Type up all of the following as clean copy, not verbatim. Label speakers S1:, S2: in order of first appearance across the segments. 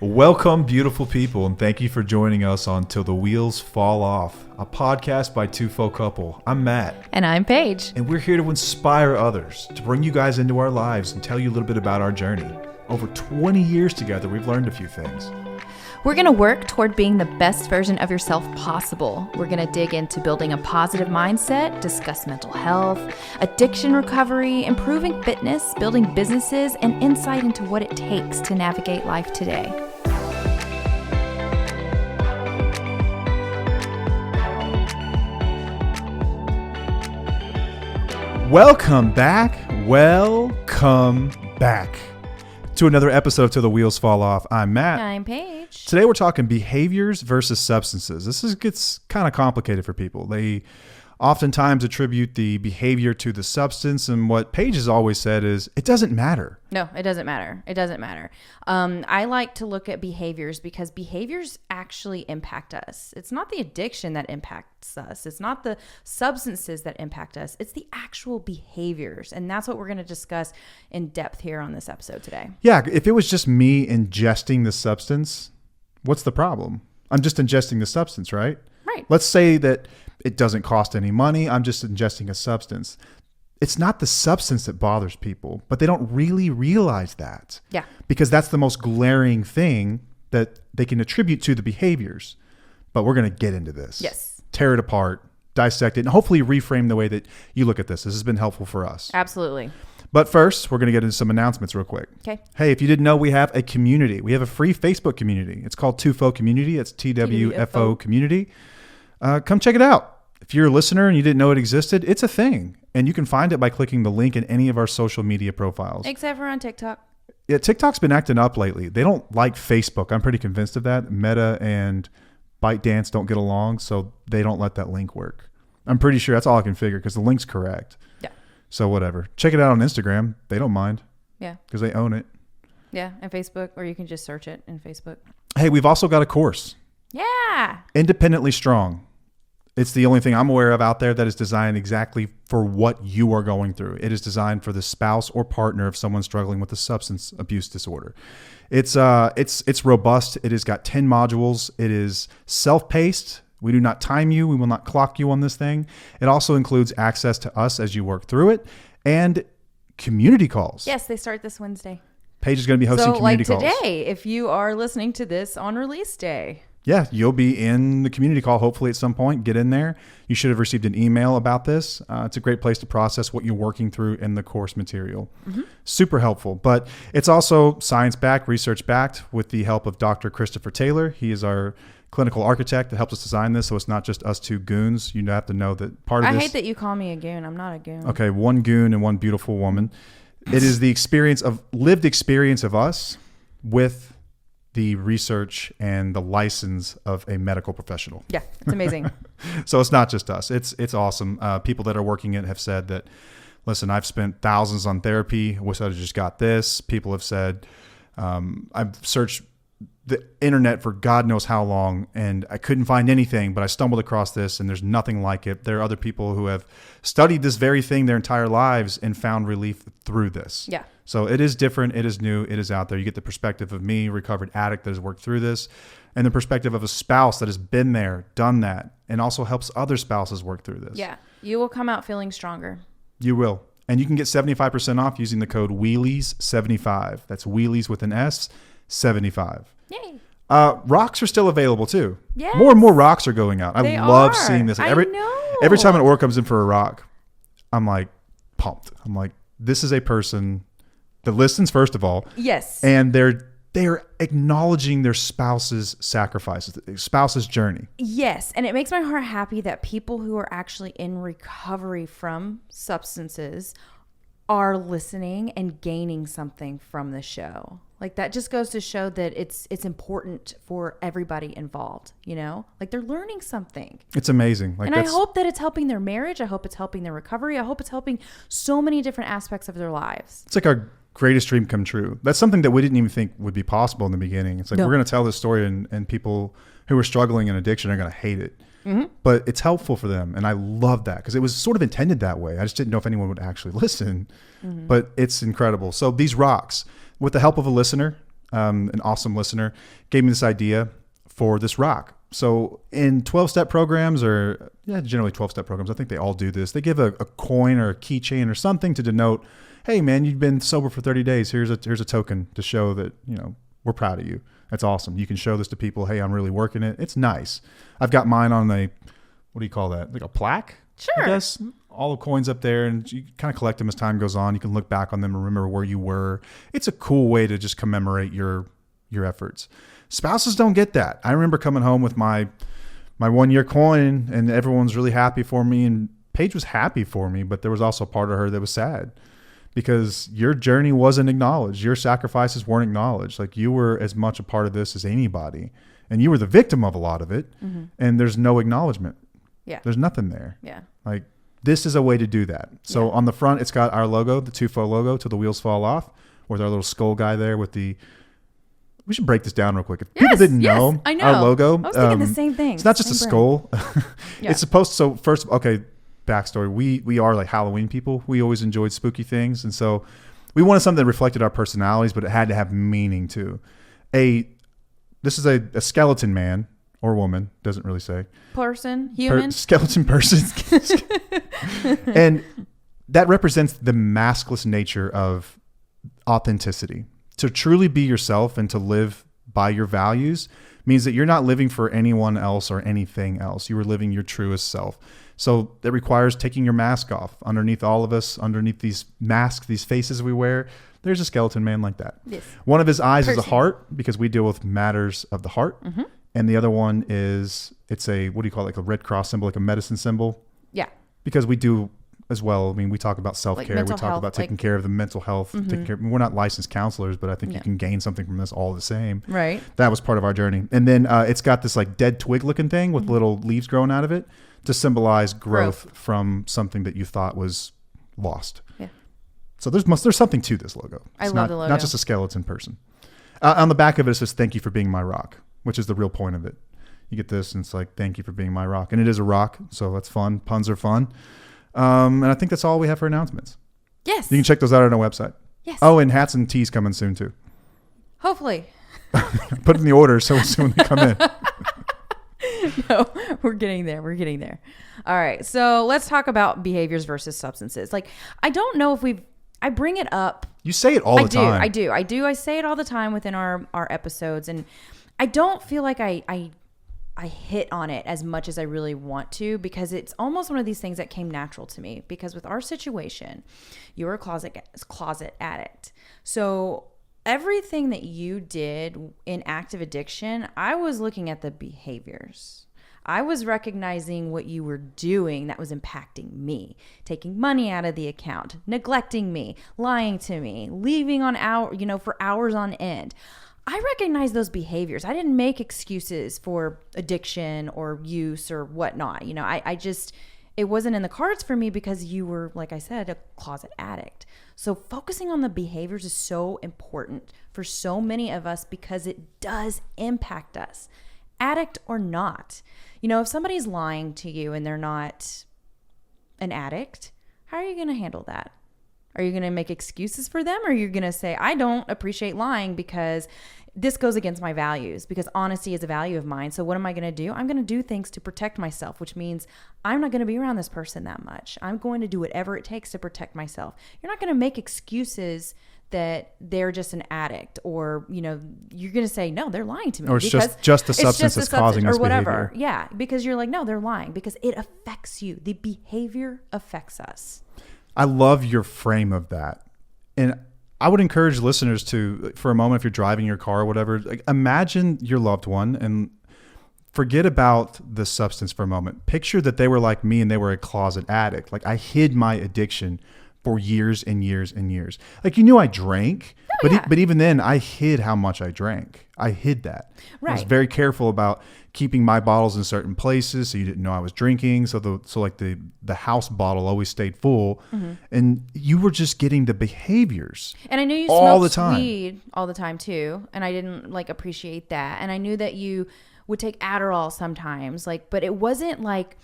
S1: Welcome, beautiful people, and thank you for joining us on Till the Wheels Fall Off, a podcast by Two Folk Couple. I'm Matt.
S2: And I'm Paige.
S1: And we're here to inspire others, to bring you guys into our lives and tell you a little bit about our journey. Over 20 years together, we've learned a few things.
S2: We're going to work toward being the best version of yourself possible. We're going to dig into building a positive mindset, discuss mental health, addiction recovery, improving fitness, building businesses, and insight into what it takes to navigate life today.
S1: Welcome back to another episode of Till the Wheels Fall Off. I'm Matt.
S2: I'm Paige.
S1: Today we're talking behaviors versus substances. Gets kind of complicated for people. They oftentimes attribute the behavior to the substance, and what Paige has always said is it doesn't matter.
S2: No, it doesn't matter. It doesn't matter. I like to look at behaviors because behaviors actually impact us. It's not the addiction that impacts us. It's not the substances that impact us. It's the actual behaviors. And that's what we're going to discuss in depth here on this episode today.
S1: Yeah, if it was just me ingesting the substance, what's the problem? I'm just ingesting the substance, right?
S2: Right.
S1: Let's say that it doesn't cost any money. I'm just ingesting a substance. It's not the substance that bothers people, but they don't really realize that.
S2: Yeah.
S1: Because that's the most glaring thing that they can attribute to the behaviors. But we're going to get into this.
S2: Yes.
S1: Tear it apart, dissect it, and hopefully reframe the way that you look at this. This has been helpful for us.
S2: Absolutely.
S1: But first, we're going to get into some announcements real quick.
S2: Okay.
S1: Hey, if you didn't know, we have a community. We have a free Facebook community. It's called Two-Fo Community. It's TWFO Community. Come check it out. If you're a listener and you didn't know it existed, it's a thing. And you can find it by clicking the link in any of our social media profiles.
S2: Except for on TikTok.
S1: Yeah, TikTok's been acting up lately. They don't like Facebook. I'm pretty convinced of that. Meta and ByteDance don't get along, so they don't let that link work. I'm pretty sure that's all I can figure because the link's correct.
S2: Yeah.
S1: So whatever. Check it out on Instagram. They don't mind.
S2: Yeah.
S1: Because they own it.
S2: Yeah, and Facebook, or you can just search it in Facebook.
S1: Hey, we've also got a course.
S2: Yeah.
S1: Independently Strong. It's the only thing I'm aware of out there that is designed exactly for what you are going through. It is designed for the spouse or partner of someone struggling with a substance abuse disorder. It's robust. It has got 10 modules. It is self-paced. We do not time you. We will not clock you on this thing. It also includes access to us as you work through it and community calls.
S2: Yes, they start this Wednesday.
S1: Paige is going to be hosting community calls.
S2: So like today, if you are listening to this on release day.
S1: Yeah, you'll be in the community call hopefully at some point. Get in there. You should have received an email about this. It's a great place to process what you're working through in the course material. Mm-hmm. Super helpful. But it's also science-backed, research-backed with the help of Dr. Christopher Taylor. He is our clinical architect that helps us design this, so it's not just us two goons. You have to know that part of this...
S2: I hate that you call me a goon. I'm not a goon.
S1: Okay, one goon and one beautiful woman. It is the lived experience of us with the research and the license of a medical professional.
S2: Yeah, it's amazing.
S1: So it's not just us. It's awesome. People that are working it have said that, listen, I've spent thousands on therapy. I wish I just got this. People have said, I've searched the internet for God knows how long and I couldn't find anything, but I stumbled across this and there's nothing like it. There are other people who have studied this very thing their entire lives and found relief through this.
S2: Yeah.
S1: So it is different. It is new. It is out there. You get the perspective of me, recovered addict that has worked through this, and the perspective of a spouse that has been there, done that, and also helps other spouses work through this.
S2: Yeah. You will come out feeling stronger.
S1: You will. And you can get 75% off using the code WHEELIES75. That's Wheelies with an S, 75.
S2: Yay.
S1: Rocks are still available too.
S2: Yes.
S1: More and more rocks are going out.
S2: They
S1: I love
S2: are.
S1: seeing this.
S2: I know.
S1: Every time an order comes in for a rock, I'm like pumped. I'm like, this is a person that listens, first of all.
S2: Yes.
S1: And they're acknowledging their spouse's sacrifices, their spouse's journey.
S2: Yes. And it makes my heart happy that people who are actually in recovery from substances are listening and gaining something from the show. Like that just goes to show that it's important for everybody involved, you know? Like they're learning something.
S1: It's amazing.
S2: And I hope that it's helping their marriage. I hope it's helping their recovery. I hope it's helping so many different aspects of their lives.
S1: It's like our greatest dream come true. That's something that we didn't even think would be possible in the beginning. It's like we're going to tell this story and people who are struggling in addiction are going to hate it. Mm-hmm. But it's helpful for them. And I love that because it was sort of intended that way. I just didn't know if anyone would actually listen. Mm-hmm. But it's incredible. So these rocks, with the help of a listener, an awesome listener, gave me this idea for this rock. So in 12-step programs, or generally 12-step programs, I think they all do this. They give a coin or a keychain or something to denote, hey man, you've been sober for 30 days. Here's a token to show that, we're proud of you. That's awesome. You can show this to people. Hey, I'm really working it. It's nice. I've got mine on what do you call that? Like a plaque?
S2: Sure.
S1: I guess. All the coins up there, and you kind of collect them as time goes on. You can look back on them and remember where you were. It's a cool way to just commemorate your efforts. Spouses don't get that. I remember coming home with my 1-year coin, and everyone's really happy for me, and Paige was happy for me, but there was also a part of her that was sad because your journey wasn't acknowledged. Your sacrifices weren't acknowledged. Like, you were as much a part of this as anybody, and you were the victim of a lot of it, and there's no acknowledgement.
S2: Yeah.
S1: There's nothing there.
S2: Yeah.
S1: Like, this is a way to do that. So on the front, it's got our logo, the TUFO logo, Till the Wheels Fall Off, with our little skull guy there with the... We should break this down real quick. If people didn't know,
S2: I know
S1: our logo...
S2: I was thinking the same thing.
S1: It's not just a skull. It's supposed to... So first, backstory. We are like Halloween people. We always enjoyed spooky things. And so we wanted something that reflected our personalities, but it had to have meaning too. This is a skeleton man or woman, doesn't really say.
S2: Person, human.
S1: Skeleton person. And that represents the maskless nature of authenticity. To truly be yourself and to live by your values means that you're not living for anyone else or anything else. You are living your truest self. So that requires taking your mask off. Underneath all of us, underneath these masks, these faces we wear, there's a skeleton man like that.
S2: Yes.
S1: One of his eyes is a heart because we deal with matters of the heart.
S2: Mm-hmm.
S1: And the other one is, it's a, what do you call it? Like a Red Cross symbol, like a medicine symbol.
S2: Yeah.
S1: Because we do as well. I mean, we talk about self-care.
S2: Like
S1: we talk about taking care of the mental health. Taking care. We're not licensed counselors, but I think you can gain something from this all the same.
S2: Right.
S1: That was part of our journey. And then it's got this like dead twig looking thing with little leaves growing out of it to symbolize growth from something that you thought was lost. Yeah. So there's something to this logo.
S2: I love the logo.
S1: Not just a skeleton person. On the back of it says, "Thank you for being my rock," which is the real point of it. You get this and it's like, "Thank you for being my rock." And it is a rock. So that's fun. Puns are fun. And I think that's all we have for announcements.
S2: Yes.
S1: You can check those out on our website.
S2: Yes.
S1: Oh, and hats and tees coming soon too.
S2: Hopefully.
S1: Put in the order so soon they come in.
S2: No, we're getting there. We're getting there. All right. So let's talk about behaviors versus substances. Like, I don't know if I bring it up.
S1: You say it all the time.
S2: I do. I say it all the time within our episodes. And I don't feel like I hit on it as much as I really want to, because it's almost one of these things that came natural to me. Because with our situation, you were a closet addict. So everything that you did in active addiction, I was looking at the behaviors. I was recognizing what you were doing that was impacting me, taking money out of the account, neglecting me, lying to me, leaving for hours on end. I recognize those behaviors. I didn't make excuses for addiction or use or whatnot. It wasn't in the cards for me because you were, like I said, a closet addict. So focusing on the behaviors is so important for so many of us because it does impact us, addict or not. If somebody's lying to you and they're not an addict, how are you going to handle that? Are you going to make excuses for them? Or are you going to say, I don't appreciate lying because this goes against my values, because honesty is a value of mine. So what am I going to do? I'm going to do things to protect myself, which means I'm not going to be around this person that much. I'm going to do whatever it takes to protect myself. You're not going to make excuses that they're just an addict, or, you're going to say, no, they're lying to me.
S1: Or it's just the substance that's causing this
S2: or whatever.
S1: behavior.
S2: Yeah, because you're like, no, they're lying, because it affects you. The behavior affects us.
S1: I love your frame of that. And I would encourage listeners to, for a moment, if you're driving your car or whatever, imagine your loved one and forget about the substance for a moment. Picture that they were like me and they were a closet addict. Like, I hid my addiction for years and years and years. Like, you knew I drank, but even then I hid how much I drank. I hid that. Right. I was very careful about keeping my bottles in certain places so you didn't know I was drinking. So the house bottle always stayed full, and you were just getting the behaviors.
S2: And I knew you smoked weed all the time too, and I didn't appreciate that. And I knew that you would take Adderall sometimes, but it wasn't like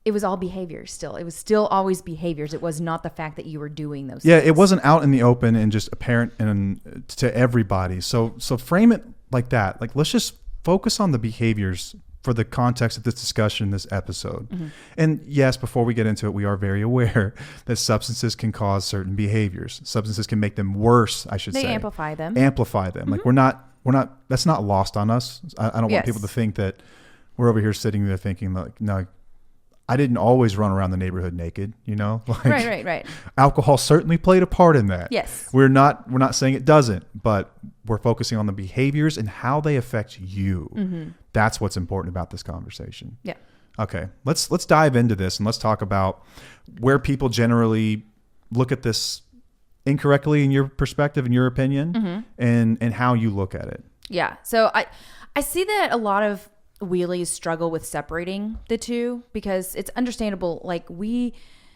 S2: it was all behaviors still. It was still always behaviors. It was not the fact that you were doing those
S1: Yeah,
S2: things.
S1: it wasn't out in the open and just apparent and to everybody. So frame it like that. Like, let's just focus on the behaviors for the context of this discussion, this episode.
S2: Mm-hmm.
S1: And yes, before we get into it, we are very aware that substances can cause certain behaviors. Substances can make them worse, I should say.
S2: They amplify them.
S1: Like, we're not, that's not lost on us. I don't want
S2: Yes.
S1: people to think that we're over here sitting there thinking like, no, I didn't always run around the neighborhood naked, you know? Like,
S2: Right.
S1: alcohol certainly played a part in that.
S2: Yes.
S1: We're not saying it doesn't, but we're focusing on the behaviors and how they affect you.
S2: Mm-hmm.
S1: That's what's important about this conversation.
S2: Yeah.
S1: Okay. Let's dive into this and let's talk about where people generally look at this incorrectly in your perspective, in your opinion,
S2: Mm-hmm.
S1: and how you look at it.
S2: Yeah. So I see that a lot of wheelies struggle with separating the two because it's understandable. Like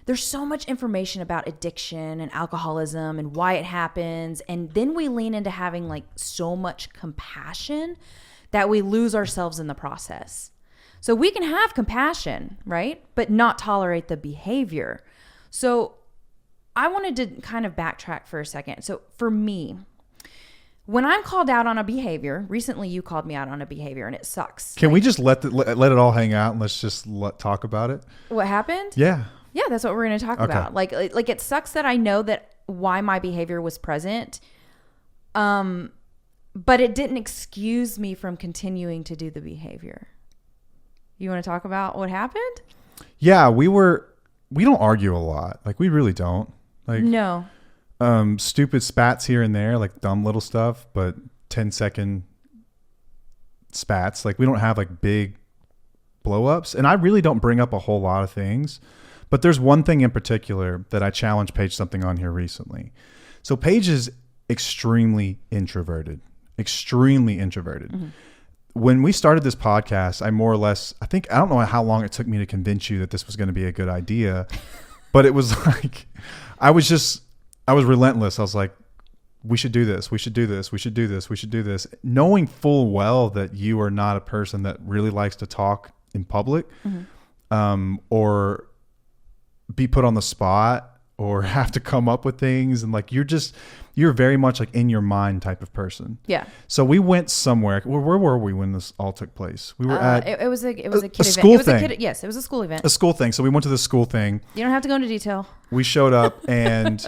S2: there's so much information about addiction and alcoholism and why it happens. And then we lean into having like so much compassion that we lose ourselves in the process. So we can have compassion, right? But not tolerate the behavior. So I wanted to kind of backtrack for a second. So for me, when I'm called out on a behavior, recently you called me out on a behavior and it sucks.
S1: Can we just let it all hang out and let's just talk about it?
S2: What happened?
S1: Yeah.
S2: Yeah, that's what we're going to talk about. Like it sucks that I know that why my behavior was present. But it didn't excuse me from continuing to do the behavior. You want to talk about what happened?
S1: Yeah, we don't argue a lot. Like, we really don't. Like,
S2: No.
S1: Stupid spats here and there, like dumb little stuff, but 10-second spats. Like, we don't have like big blow ups. And I really don't bring up a whole lot of things, but there's one thing in particular that I challenged Paige something on here recently. So Paige is extremely introverted. Mm-hmm. When we started this podcast, I don't know how long it took me to convince you that this was going to be a good idea, but it was like, I was relentless. I was like, we should do this. We should do this. We should do this. We should do this. Knowing full well that you are not a person that really likes to talk in public,
S2: Mm-hmm.
S1: Or be put on the spot or have to come up with things. And like, you're very much like in your mind type of person.
S2: Yeah.
S1: So we went somewhere. Where were we when this all took place? We were at
S2: it was a kid event.
S1: School thing.
S2: Yes, it was a school event.
S1: A school thing. So we went to the school thing.
S2: You don't have to go into detail.
S1: We showed up and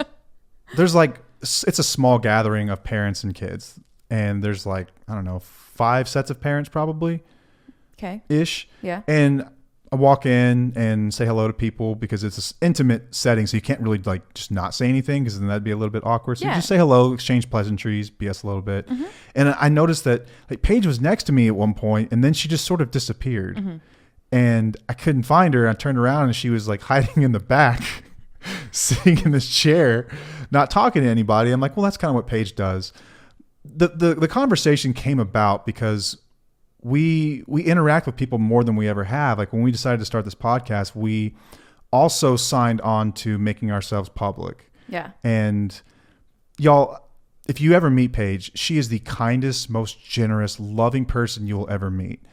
S1: there's like, it's a small gathering of parents and kids. And there's like, I don't know, 5 sets of parents probably.
S2: Okay.
S1: Ish.
S2: Yeah.
S1: And I walk in and say hello to people because it's an intimate setting. So you can't really like just not say anything because then that'd be a little bit awkward. So you just say hello, exchange pleasantries, BS a little bit. Mm-hmm. And I noticed that like Paige was next to me at one point and then she just sort of disappeared. Mm-hmm. And I couldn't find her. I turned around and she was like hiding in the back, sitting in this chair, not talking to anybody. I'm like, well, that's kind of what Paige does. The conversation came about because we interact with people more than we ever have. Like when we decided to start this podcast, we also signed on to making ourselves public.
S2: Yeah.
S1: And y'all, if you ever meet Paige, she is the kindest, most generous, loving person you will ever meet.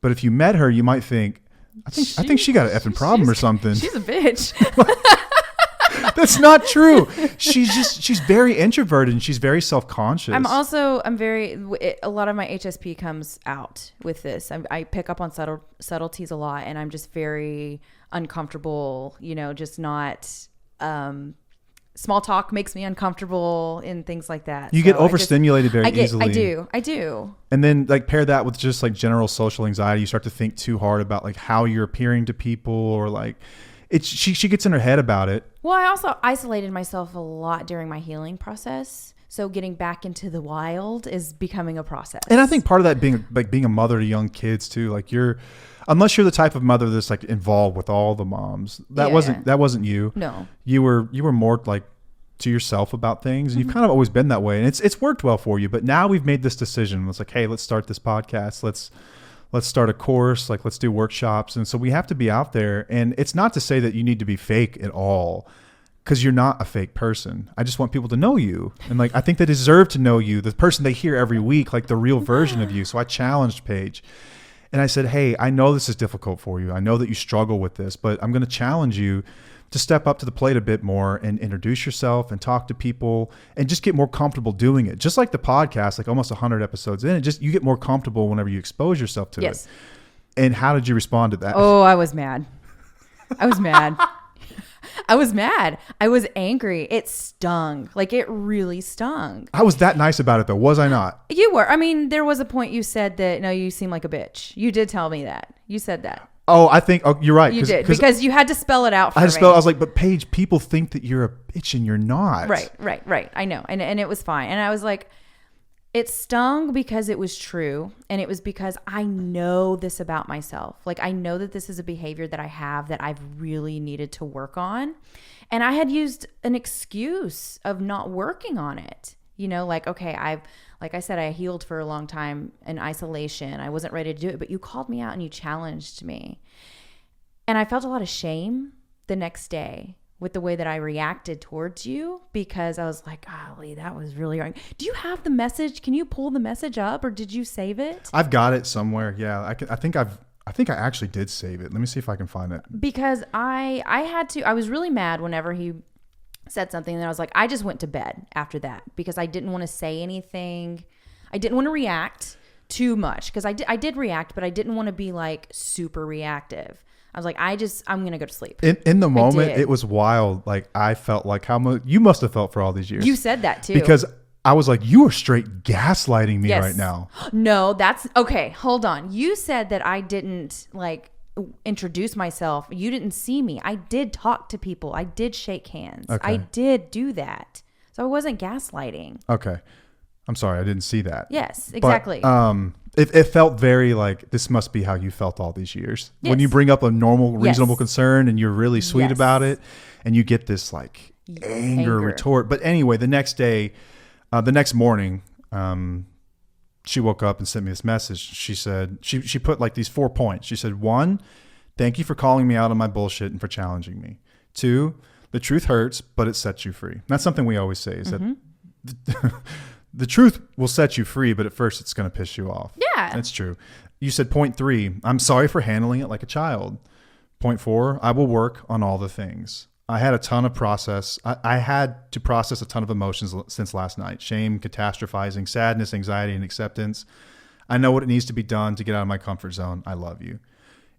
S1: But if you met her, you might think, I think she got an effing problem or something.
S2: She's a bitch.
S1: That's not true. She's very introverted and she's very self-conscious.
S2: I'm very, a lot of my HSP comes out with this. I pick up on subtleties a lot and I'm just very uncomfortable, just not, small talk makes me uncomfortable and things like that.
S1: You get overstimulated very easily.
S2: I do.
S1: And then like pair that with just like general social anxiety. You start to think too hard about like how you're appearing to people or like, she gets in her head about it.
S2: Well, I also isolated myself a lot during my healing process. So getting back into the wild is becoming a process.
S1: And I think part of that being a mother to young kids too, like unless you're the type of mother that's like involved with all the moms, that wasn't you.
S2: No, you
S1: were more like to yourself about things. And you've kind of always been that way. And it's worked well for you, but now we've made this decision. It's like, hey, let's start this podcast. Let's start a course, like let's do workshops. And so we have to be out there. And it's not to say that you need to be fake at all because you're not a fake person. I just want people to know you. And like, I think they deserve to know you, the person they hear every week, like the real version of you. So I challenged Paige. And I said, hey, I know this is difficult for you. I know that you struggle with this, but I'm going to challenge you to step up to the plate a bit more and introduce yourself and talk to people and just get more comfortable doing it. Just like the podcast, like almost 100 episodes in, you get more comfortable whenever you expose yourself to it. And how did you respond to that?
S2: Oh, I was mad. I was mad. I was mad. I was angry. It stung. Like, it really stung.
S1: I was that nice about it, though. Was I not?
S2: You were. I mean, there was a point you said that, no, you seem like a bitch. You did tell me that. You said that.
S1: Oh, I think you're right.
S2: You did, because you had to spell it out for me.
S1: I was like, but Paige, people think that you're a bitch and you're not.
S2: Right. I know. And it was fine. And I was like, it stung because it was true. And it was because I know this about myself. Like, I know that this is a behavior that I have that I've really needed to work on. And I had used an excuse of not working on it. You know, like, okay, like I said, I healed for a long time in isolation. I wasn't ready to do it, but you called me out and you challenged me. And I felt a lot of shame the next day with the way that I reacted towards you, because I was like, golly, that was really wrong. Do you have the message? Can you pull the message up, or did you save it?
S1: I've got it somewhere. Yeah, I think I actually did save it. Let me see if I can find it.
S2: Because I was really mad whenever he said something, and I was like, I just went to bed after that because I didn't want to say anything. I didn't want to react too much, because I did react, but I didn't want to be like super reactive. I was like, I'm going to go to sleep.
S1: In the moment, it was wild. Like, I felt like how much you must have felt for all these years.
S2: You said that too.
S1: Because I was like, you are straight gaslighting me right now.
S2: No, that's okay. Hold on. You said that I didn't like introduce myself. You didn't see me. I did talk to people. I did shake hands.
S1: Okay.
S2: I did do that. So I wasn't gaslighting.
S1: Okay. I'm sorry. I didn't see that.
S2: Yes, exactly.
S1: But, it felt very like, this must be how you felt all these years.
S2: Yes.
S1: When you bring up a normal, reasonable concern and you're really sweet about it, and you get this like anger retort. But anyway, the next day, the next morning, she woke up and sent me this message. She said, she put like these 4 points. She said, 1, thank you for calling me out on my bullshit and for challenging me. 2, the truth hurts, but it sets you free. That's something we always say, is that the truth will set you free, but at first it's going to piss you off.
S2: Yeah.
S1: That's true. You said point 3, I'm sorry for handling it like a child. Point 4, I will work on all the things. I had a ton of process. I had to process a ton of emotions since last night. Shame, catastrophizing, sadness, anxiety, and acceptance. I know what it needs to be done to get out of my comfort zone. I love you.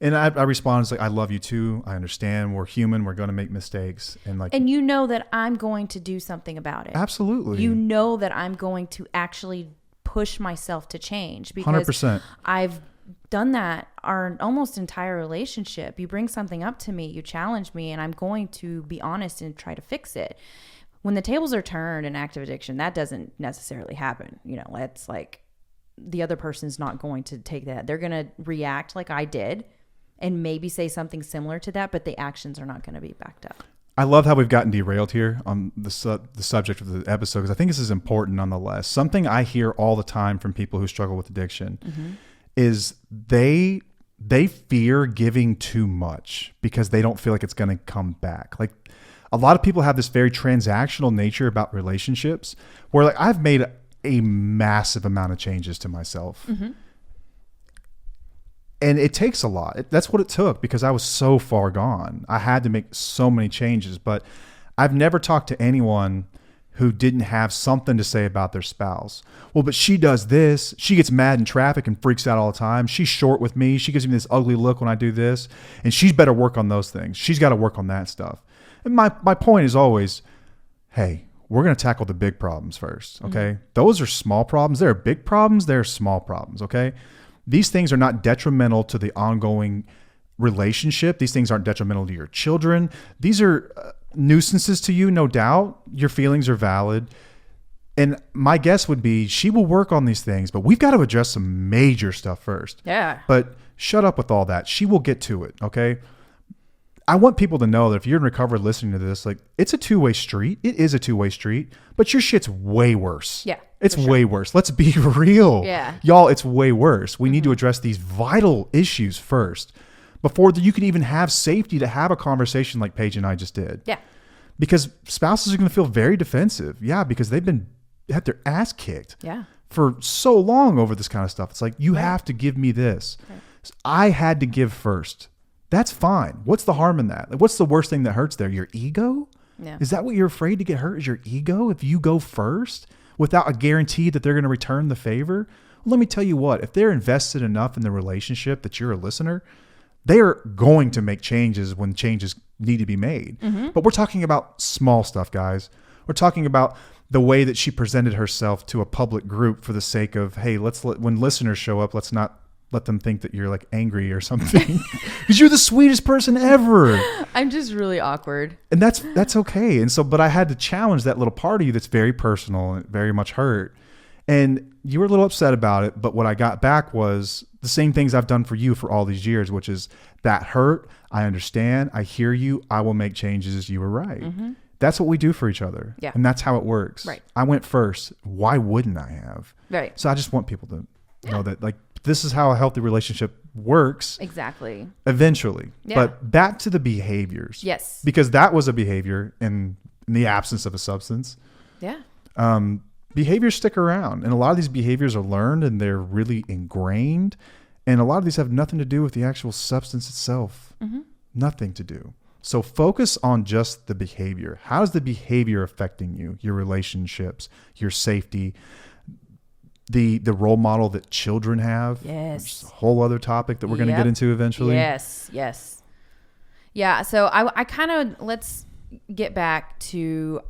S1: And I responded like, I love you too. I understand. We're human. We're going to make mistakes. And
S2: you know that I'm going to do something about it.
S1: Absolutely.
S2: You know that I'm going to actually push myself to change, because
S1: 100%.
S2: I've done that our almost entire relationship. You bring something up to me, you challenge me, and I'm going to be honest and try to fix it. When the tables are turned in active addiction, that doesn't necessarily happen. You know, it's like the other person's not going to take that. They're going to react like I did and maybe say something similar to that, but the actions are not going to be backed up.
S1: I love how we've gotten derailed here on the subject of the episode, because I think this is important nonetheless. Something I hear all the time from people who struggle with addiction is they fear giving too much because they don't feel like it's going to come back. Like, a lot of people have this very transactional nature about relationships where, like, I've made a massive amount of changes to myself. And it takes a lot. That's what it took, because I was so far gone. I had to make so many changes, but I've never talked to anyone who didn't have something to say about their spouse. Well, but she does this. She gets mad in traffic and freaks out all the time. She's short with me. She gives me this ugly look when I do this. And she's better work on those things. She's got to work on that stuff. And my point is always, hey, we're going to tackle the big problems first, okay? Those are small problems. There are big problems. There are small problems, okay? These things are not detrimental to the ongoing relationship. These things aren't detrimental to your children. These are nuisances to you, no doubt. Your feelings are valid. And my guess would be she will work on these things, but we've got to address some major stuff first.
S2: Yeah.
S1: But shut up with all that. She will get to it, okay? I want people to know that if you're in recovery listening to this, like, it's a two-way street. It is a two-way street, but your shit's way worse.
S2: Yeah.
S1: It's way worse. Let's be real.
S2: Yeah.
S1: Y'all, it's way worse. We need to address these vital issues first before you can even have safety to have a conversation like Paige and I just did.
S2: Yeah.
S1: Because spouses are going to feel very defensive. Yeah, because they've had their ass kicked
S2: Yeah.
S1: for so long over this kind of stuff. It's like, you have to give me this.
S2: Right.
S1: I had to give first. That's fine. What's the harm in that? Like, what's the worst thing that hurts there? Your ego?
S2: Yeah.
S1: Is that what you're afraid to get hurt? Is your ego? If you go first without a guarantee that they're going to return the favor? Well, let me tell you what, if they're invested enough in the relationship that you're a listener, they're going to make changes when changes need to be made. But we're talking about small stuff, guys. We're talking about the way that she presented herself to a public group for the sake of, hey, when listeners show up, let's not let them think that you're like angry or something, because you're the sweetest person ever.
S2: I'm just really awkward.
S1: And that's okay. And so, but I had to challenge that little part of you that's very personal and very much hurt. And you were a little upset about it. But what I got back was the same things I've done for you for all these years, which is that hurt. I understand. I hear you. I will make changes. You were right. That's what we do for each other.
S2: Yeah.
S1: And that's how it works.
S2: Right.
S1: I went first. Why wouldn't I have?
S2: Right.
S1: So I just want people to know that, like, this is how a healthy relationship works.
S2: Exactly.
S1: Eventually.
S2: Yeah.
S1: But back to the behaviors.
S2: Yes.
S1: Because that was a behavior in the absence of a substance.
S2: Yeah.
S1: Behaviors stick around. And a lot of these behaviors are learned and they're really ingrained. And a lot of these have nothing to do with the actual substance itself. Nothing to do. So focus on just the behavior. How is the behavior affecting you, your relationships, your safety, the role model that children have?
S2: Yes.
S1: Which is a whole other topic that we're going to get into eventually.
S2: Yes. Yes. Yeah. So I kind of, let's get back to,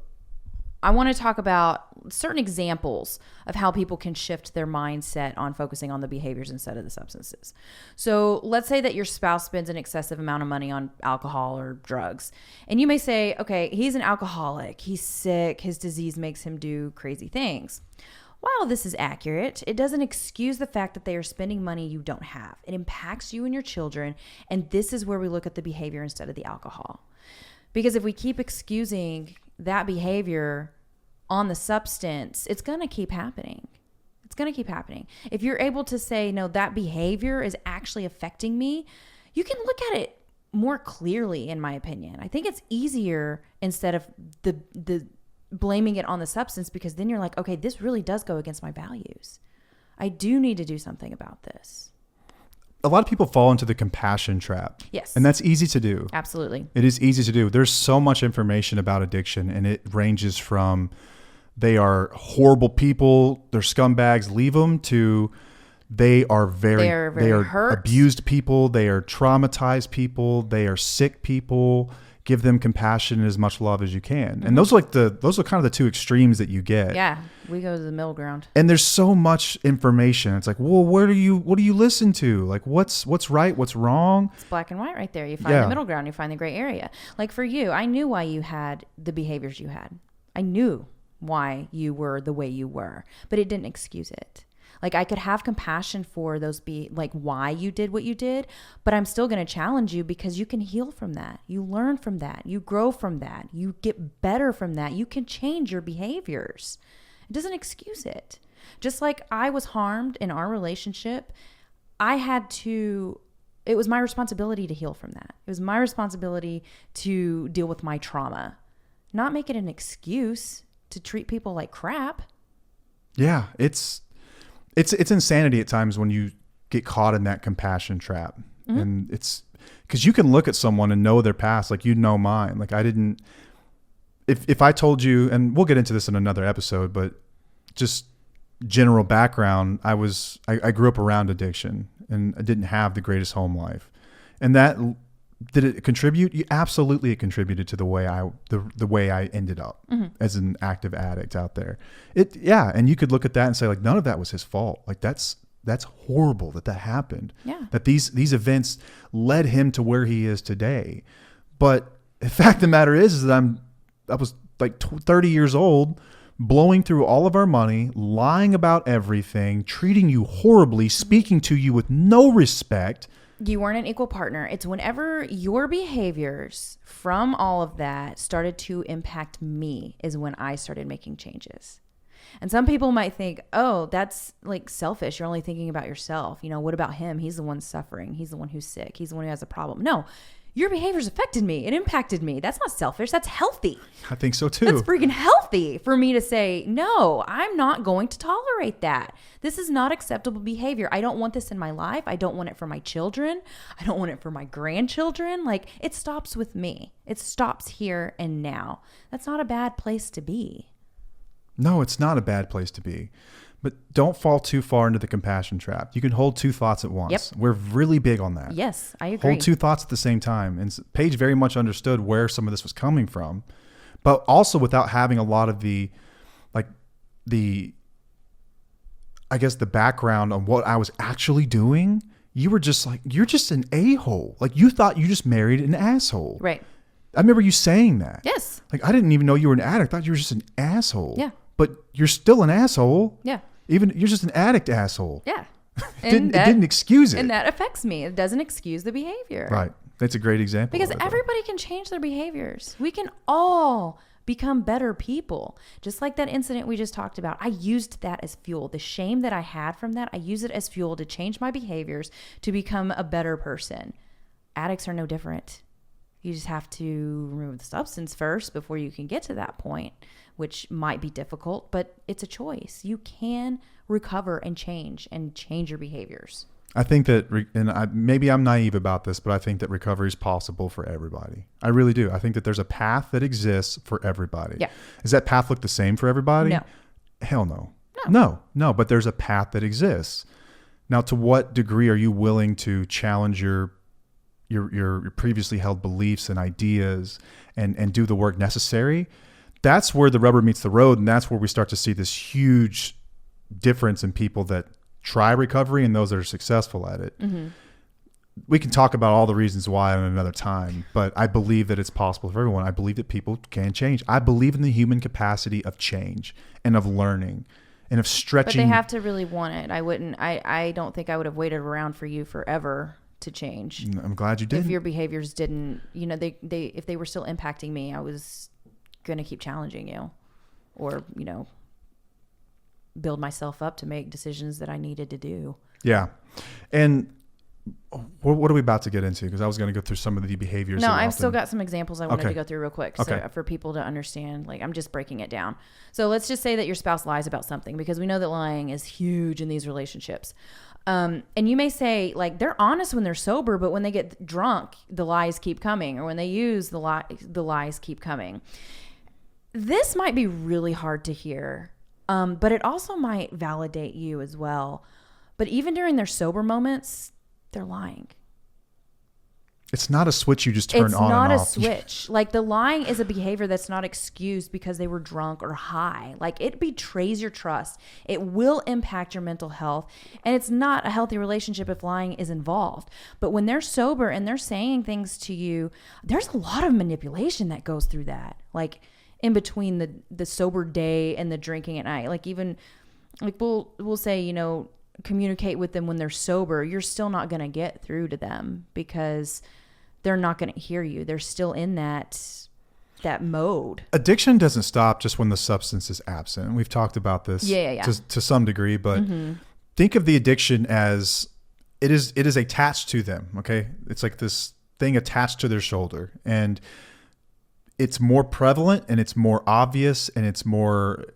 S2: I want to talk about certain examples of how people can shift their mindset on focusing on the behaviors instead of the substances. So let's say that your spouse spends an excessive amount of money on alcohol or drugs. And you may say, okay, he's an alcoholic. He's sick. His disease makes him do crazy things. While this is accurate, it doesn't excuse the fact that they are spending money you don't have. It impacts you and your children. And this is where we look at the behavior instead of the alcohol. Because if we keep excusing that behavior on the substance, it's going to keep happening. It's going to keep happening. If you're able to say, no, that behavior is actually affecting me, you can look at it more clearly, in my opinion. I think it's easier instead of the blaming it on the substance, because then you're like, okay, this really does go against my values. I do need to do something about this.
S1: A lot of people fall into the compassion trap.
S2: Yes.
S1: And that's easy to do.
S2: Absolutely.
S1: It is easy to do. There's so much information about addiction, and it ranges from they are horrible people, they're scumbags, leave them, to they are very
S2: hurt.
S1: Abused people, they are traumatized people, they are sick people. Give them compassion and as much love as you can. And those are kind of the two extremes that you get.
S2: Yeah. We go to the middle ground.
S1: And there's so much what do you listen to? Like what's right? What's wrong?
S2: It's black and white right there. You find the middle ground, you find the gray area. Like for you, I knew why you had the behaviors you had. I knew why you were the way you were, but it didn't excuse it. Like I could have compassion for those why you did what you did, but I'm still going to challenge you because you can heal from that. You learn from that. You grow from that. You get better from that. You can change your behaviors. It doesn't excuse it. Just like I was harmed in our relationship, it was my responsibility to heal from that. It was my responsibility to deal with my trauma, not make it an excuse to treat people like crap.
S1: Yeah, it's insanity at times when you get caught in that compassion trap. And it's because you can look at someone and know their past, like mine. Like I didn't, if I told you, and we'll get into this in another episode, but just general background, I grew up around addiction and I didn't have the greatest home life. And that, did it contribute? Absolutely, it contributed to the way I ended up as an active addict out there. And you could look at that and say, like, none of that was his fault. Like that's horrible that happened. Yeah. That these events led him to where he is today. But the fact of the matter is that I was like 30 years old, blowing through all of our money, lying about everything, treating you horribly, speaking to you with no respect.
S2: You weren't an equal partner. It's whenever your behaviors from all of that started to impact me is when I started making changes. And some people might think, oh, that's like selfish. You're only thinking about yourself. What about him? He's the one suffering. He's the one who's sick. He's the one who has a problem. No, your behaviors affected me. It impacted me. That's not selfish. That's healthy.
S1: I think so too.
S2: That's freaking healthy for me to say, no, I'm not going to tolerate that. This is not acceptable behavior. I don't want this in my life. I don't want it for my children. I don't want it for my grandchildren. Like, it stops with me. It stops here and now. That's not a bad place to be.
S1: No, it's not a bad place to be. But don't fall too far into the compassion trap. You can hold two thoughts at once.
S2: Yep.
S1: We're really big on that.
S2: Yes, I agree.
S1: Hold two thoughts at the same time. And Paige very much understood where some of this was coming from, but also without having a lot of the background on what I was actually doing. You were just like, you're just an a-hole. Like, you thought you just married an asshole.
S2: Right.
S1: I remember you saying that.
S2: Yes.
S1: Like, I didn't even know you were an addict. I thought you were just an asshole.
S2: Yeah.
S1: But you're still an asshole.
S2: Yeah.
S1: Even you're just an addict asshole.
S2: Yeah.
S1: It didn't excuse it.
S2: And that affects me. It doesn't excuse the behavior.
S1: Right. That's a great example.
S2: Because everybody can change their behaviors. We can all become better people. Just like that incident we just talked about. I used that as fuel. The shame that I had from that, I use it as fuel to change my behaviors to become a better person. Addicts are no different. You just have to remove the substance first before you can get to that point, which might be difficult, but it's a choice. You can recover and change your behaviors. I
S1: think that, maybe I'm naive about this, but I think that recovery is possible for everybody. I really do. I think that there's a path that exists for everybody.
S2: Yeah.
S1: Does that path look the same for everybody?
S2: No.
S1: Hell no. No, but there's a path that exists. Now, to what degree are you willing to challenge your previously held beliefs and ideas and do the work necessary? That's where the rubber meets the road. And that's where we start to see this huge difference in people that try recovery and those that are successful at it. Mm-hmm. We can talk about all the reasons why at another time, but I believe that it's possible for everyone. I believe that people can change. I believe in the human capacity of change and of learning and of stretching.
S2: But they have to really want it. I don't think I would have waited around for you forever to change.
S1: I'm glad you did.
S2: If your behaviors didn't, if they were still impacting me, I was going to keep challenging you or, build myself up to make decisions that I needed to do.
S1: Yeah. And what are we about to get into? Because I was going to go through some of the behaviors.
S2: No, I've still got some examples I wanted to go through real quick.
S1: Okay.
S2: So for people to understand, like, I'm just breaking it down. So let's just say that your spouse lies about something, because we know that lying is huge in these relationships. And you may say, like, they're honest when they're sober, but when they get drunk, the lies keep coming, or when they use the lies keep coming. This might be really hard to hear. But it also might validate you as well. But even during their sober moments, they're lying.
S1: It's not a switch you just turn on and off.
S2: It's not a switch. Like, the lying is a behavior that's not excused because they were drunk or high. Like, it betrays your trust. It will impact your mental health. And it's not a healthy relationship if lying is involved. But when they're sober and they're saying things to you, there's a lot of manipulation that goes through that. Like, in between the sober day and the drinking at night. Like, even, like, we'll say, communicate with them when they're sober. You're still not going to get through to them because they're not going to hear you. They're still in that mode.
S1: Addiction doesn't stop just when the substance is absent. And we've talked about this to some degree, but think of the addiction as it is attached to them. Okay. It's like this thing attached to their shoulder, and it's more prevalent and it's more obvious and it's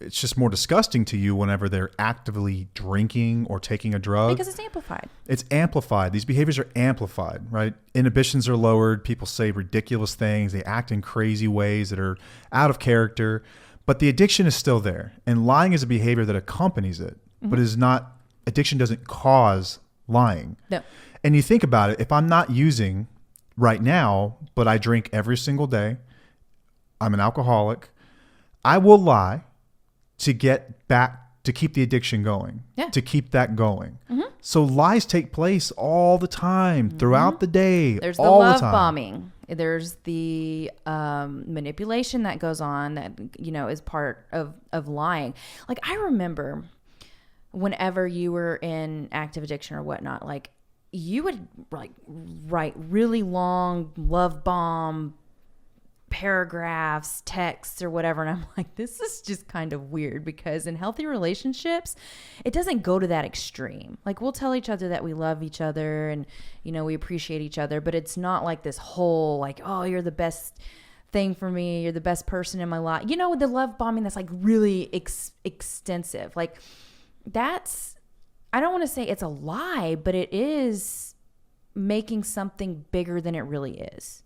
S1: just more disgusting to you whenever they're actively drinking or taking a drug.
S2: Because it's amplified.
S1: It's amplified. These behaviors are amplified, right? Inhibitions are lowered. People say ridiculous things. They act in crazy ways that are out of character, but the addiction is still there. And lying is a behavior that accompanies it, but is not, addiction doesn't cause lying.
S2: No.
S1: And you think about it, if I'm not using right now, but I drink every single day, I'm an alcoholic, I will lie to get back, to keep the addiction going, to keep that going. Mm-hmm. So lies take place all the time, throughout the day.
S2: There's the love bombing. There's the manipulation that goes on that, is part of lying. Like, I remember whenever you were in active addiction or whatnot, like, you would, like, write really long love bomb paragraphs, texts, or whatever. And I'm like, this is just kind of weird, because in healthy relationships, it doesn't go to that extreme. Like, we'll tell each other that we love each other and, we appreciate each other, but it's not like this whole, like, oh, you're the best thing for me, you're the best person in my life. The love bombing that's like really extensive. Like, that's, I don't want to say it's a lie, but it is making something bigger than it really is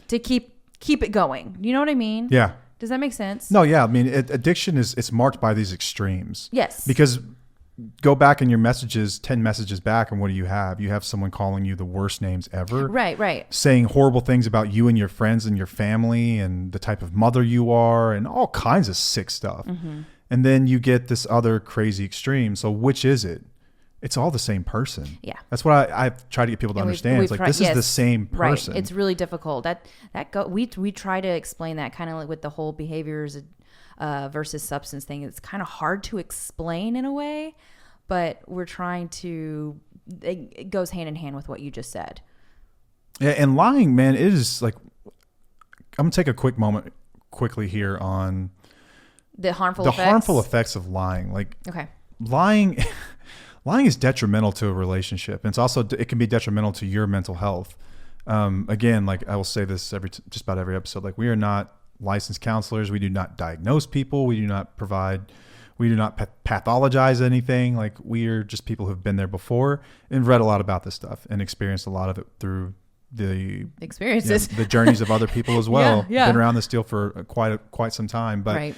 S2: to keep it going. You know what I mean?
S1: Yeah.
S2: Does that make sense?
S1: No, yeah. I mean, addiction it's marked by these extremes.
S2: Yes.
S1: Because go back in your messages, 10 messages back, and what do you have? You have someone calling you the worst names ever.
S2: Right.
S1: Saying horrible things about you and your friends and your family and the type of mother you are and all kinds of sick stuff. Mm-hmm. And then you get this other crazy extreme. So which is it? It's all the same person.
S2: Yeah.
S1: That's what I've tried to get people to understand. It's like, this is the same person.
S2: Right. It's really difficult. We try to explain that kind of like with the whole behaviors versus substance thing. It's kind of hard to explain in a way, but we're trying to, it goes hand in hand with what you just said.
S1: Yeah. And lying, man, it is like, I'm going to take a quick moment quickly here on
S2: the harmful
S1: effects of lying. Like,
S2: okay.
S1: Lying is detrimental to a relationship. And it can be detrimental to your mental health. Again, like I will say this just about every episode, like, we are not licensed counselors. We do not diagnose people. We do not pathologize anything. Like, we are just people who've been there before and read a lot about this stuff and experienced a lot of it through the
S2: experiences,
S1: the journeys of other people as well.
S2: Yeah.
S1: Been around this deal for quite some time, but
S2: right.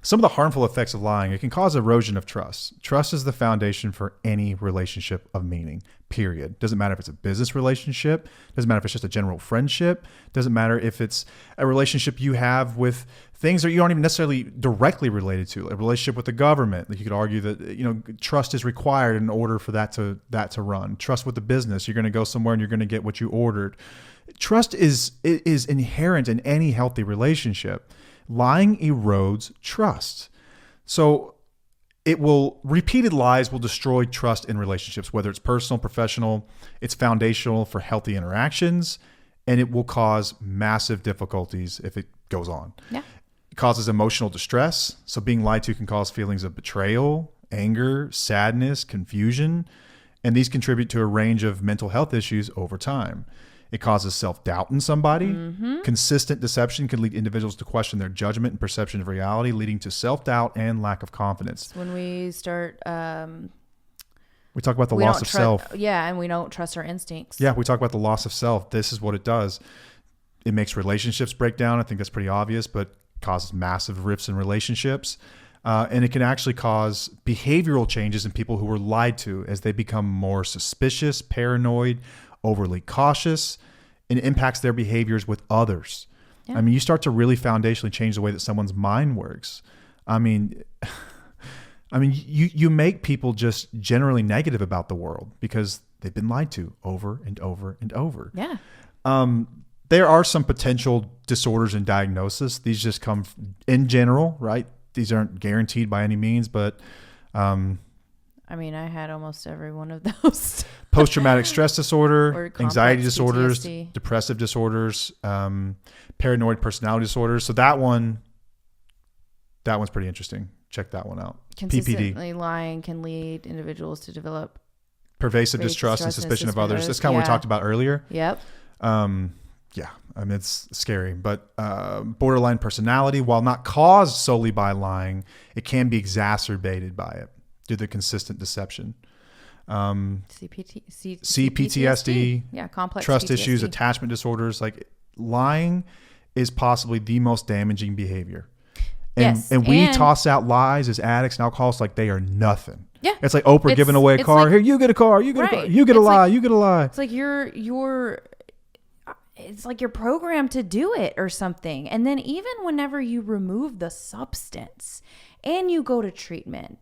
S1: Some of the harmful effects of lying, it can cause erosion of trust. Trust is the foundation for any relationship of meaning, period. Doesn't matter if it's a business relationship. Doesn't matter if it's just a general friendship. Doesn't matter if it's a relationship you have with things that you aren't even necessarily directly related to. A relationship with the government. Like, you could argue that, trust is required in order for that to run. Trust with the business. You're going to go somewhere and you're going to get what you ordered. Trust is inherent in any healthy relationship. Lying erodes trust. So repeated lies will destroy trust in relationships, whether it's personal, professional. It's foundational for healthy interactions, and it will cause massive difficulties if it goes on.
S2: Yeah.
S1: It causes emotional distress. So being lied to can cause feelings of betrayal, anger, sadness, confusion, and these contribute to a range of mental health issues over time. It causes self-doubt in somebody. Mm-hmm. Consistent deception can lead individuals to question their judgment and perception of reality, leading to self-doubt and lack of confidence.
S2: When we start...
S1: we talk about the loss of self.
S2: Yeah, and we don't trust our instincts.
S1: Yeah, we talk about the loss of self. This is what it does. It makes relationships break down. I think that's pretty obvious, but causes massive rifts in relationships. And it can actually cause behavioral changes in people who were lied to as they become more suspicious, paranoid, overly cautious, and it impacts their behaviors with others. Yeah. I mean, you start to really foundationally change the way that someone's mind works. I mean, you make people just generally negative about the world because they've been lied to over and over and over.
S2: Yeah.
S1: There are some potential disorders in diagnosis. These just come in general, right? These aren't guaranteed by any means, but
S2: I had almost every one of those.
S1: Post-traumatic stress disorder, anxiety disorders,
S2: PTSD.
S1: Depressive disorders, paranoid personality disorders. So that one's pretty interesting. Check that one out.
S2: Consistently
S1: PPD.
S2: Lying can lead individuals to develop
S1: pervasive distrust and suspicion of others. That's kind of what we talked about earlier.
S2: Yep.
S1: It's scary, but borderline personality, while not caused solely by lying, it can be exacerbated by it due to consistent deception. CPTSD,
S2: complex
S1: trust
S2: PTSD.
S1: issues, attachment disorders. Like, lying is possibly the most damaging behavior. And we toss out lies as addicts and alcoholics like they are nothing.
S2: Yeah.
S1: It's like Oprah giving away a car. Here, you get a car. You get a car. You get a lie. You get a lie.
S2: It's like it's like you're programmed to do it or something. And then even whenever you remove the substance and you go to treatment,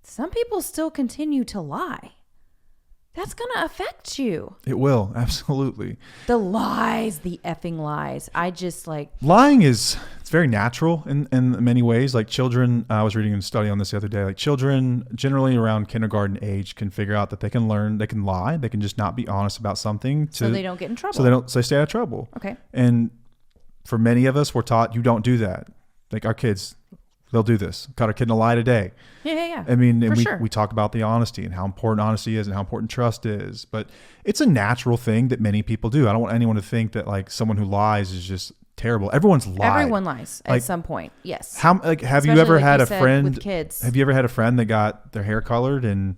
S2: some people still continue to lie. That's going to affect you.
S1: It will. Absolutely.
S2: The lies, the effing lies. I just
S1: lying it's very natural in many ways. Like, children, I was reading a study on this the other day, like, children generally around kindergarten age can figure out that they can learn, they can lie. They can just not be honest about something.
S2: So they don't get in trouble.
S1: So they stay out of trouble.
S2: Okay.
S1: And for many of us, we're taught you don't do that. Like our kids, they'll do this. Caught our kid in a lie today.
S2: Yeah.
S1: I mean, and
S2: sure.
S1: we talk about the honesty and how important honesty is and how important trust is. But it's a natural thing that many people do. I don't want anyone to think that like someone who lies is just terrible. Everyone's lied.
S2: Everyone lies
S1: Like,
S2: at some point. Yes.
S1: Have you
S2: Especially
S1: ever
S2: like
S1: had
S2: you
S1: a
S2: said
S1: friend
S2: with kids?
S1: Have you ever had a friend that got their hair colored and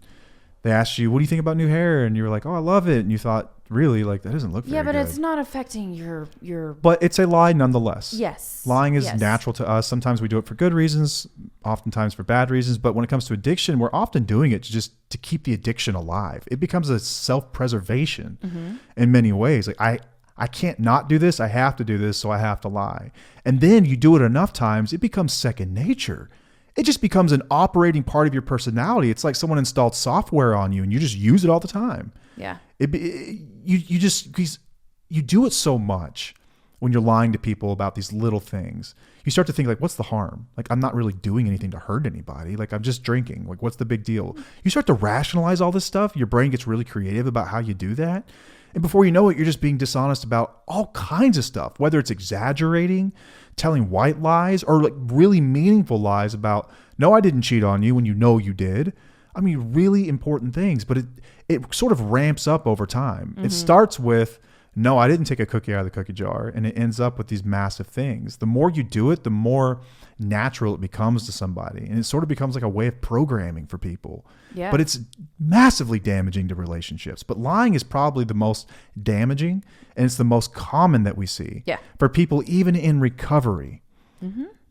S1: they asked you, "What do you think about new hair?" And you were like, "Oh, I love it." And you thought, "Really? Like that doesn't look very good."
S2: Yeah, but it's not affecting your.
S1: But it's a lie nonetheless.
S2: Yes.
S1: Lying is
S2: Yes.
S1: natural to us. Sometimes we do it for good reasons, oftentimes for bad reasons. But when it comes to addiction, we're often doing it to keep the addiction alive. It becomes a self-preservation in many ways. Like I can't not do this. I have to do this, so I have to lie. And then you do it enough times, it becomes second nature. It just becomes an operating part of your personality. It's like someone installed software on you and you just use it all the time.
S2: Yeah.
S1: You do it so much when you're lying to people about these little things. You start to think like, what's the harm? Like, I'm not really doing anything to hurt anybody. Like, I'm just drinking. Like, what's the big deal? You start to rationalize all this stuff. Your brain gets really creative about how you do that. And before you know it, you're just being dishonest about all kinds of stuff, whether it's exaggerating, telling white lies, or like really meaningful lies about, no, I didn't cheat on you when you know you did. I mean, really important things, but it sort of ramps up over time. It starts with, no, I didn't take a cookie out of the cookie jar, and it ends up with these massive things. The more you do it, the more natural it becomes to somebody, and it sort of becomes like a way of programming for people.
S2: Yeah.
S1: But it's massively damaging to relationships. But lying is probably the most damaging, and it's the most common that we see for people even in recovery.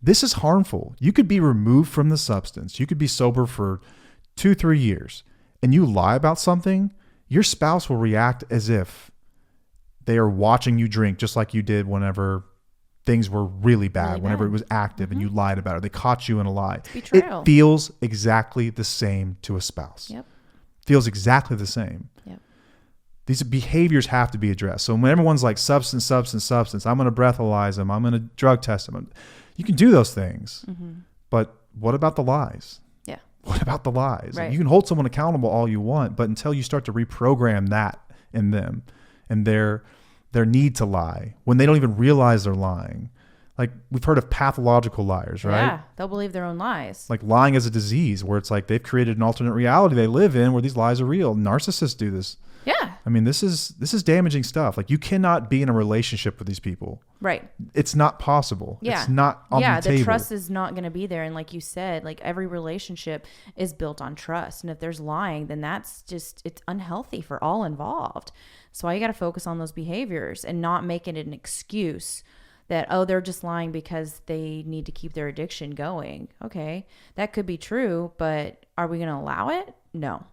S1: This is harmful. You could be removed from the substance. You could be sober for 2-3 years, and you lie about something, your spouse will react as if they are watching you drink, just like you did whenever things were really bad, whenever it was active and you lied about it. They caught you in a lie.
S2: Betrayal.
S1: It feels exactly the same to a spouse.
S2: Yep.
S1: Feels exactly the same.
S2: Yep.
S1: These behaviors have to be addressed. So when everyone's like substance, I'm going to breathalyze them, I'm going to drug test them. You can do those things, but what about the lies?
S2: Yeah.
S1: What about the lies?
S2: Right.
S1: You can hold someone accountable all you want, but until you start to reprogram that in them and their need to lie when they don't even realize they're lying. Like we've heard of pathological liars, right?
S2: Yeah, they'll believe their own lies.
S1: Like lying as a disease where it's like they've created an alternate reality they live in where these lies are real. Narcissists do this.
S2: Yeah.
S1: I mean, this is damaging stuff. Like you cannot be in a relationship with these people.
S2: Right.
S1: It's not possible.
S2: Yeah.
S1: It's not on the table.
S2: The trust is not going to be there. And like you said, like every relationship is built on trust. And if there's lying, then that's just, it's unhealthy for all involved. So you got to focus on those behaviors and not make it an excuse that, oh, they're just lying because they need to keep their addiction going. Okay, that could be true, but are we going to allow it? No.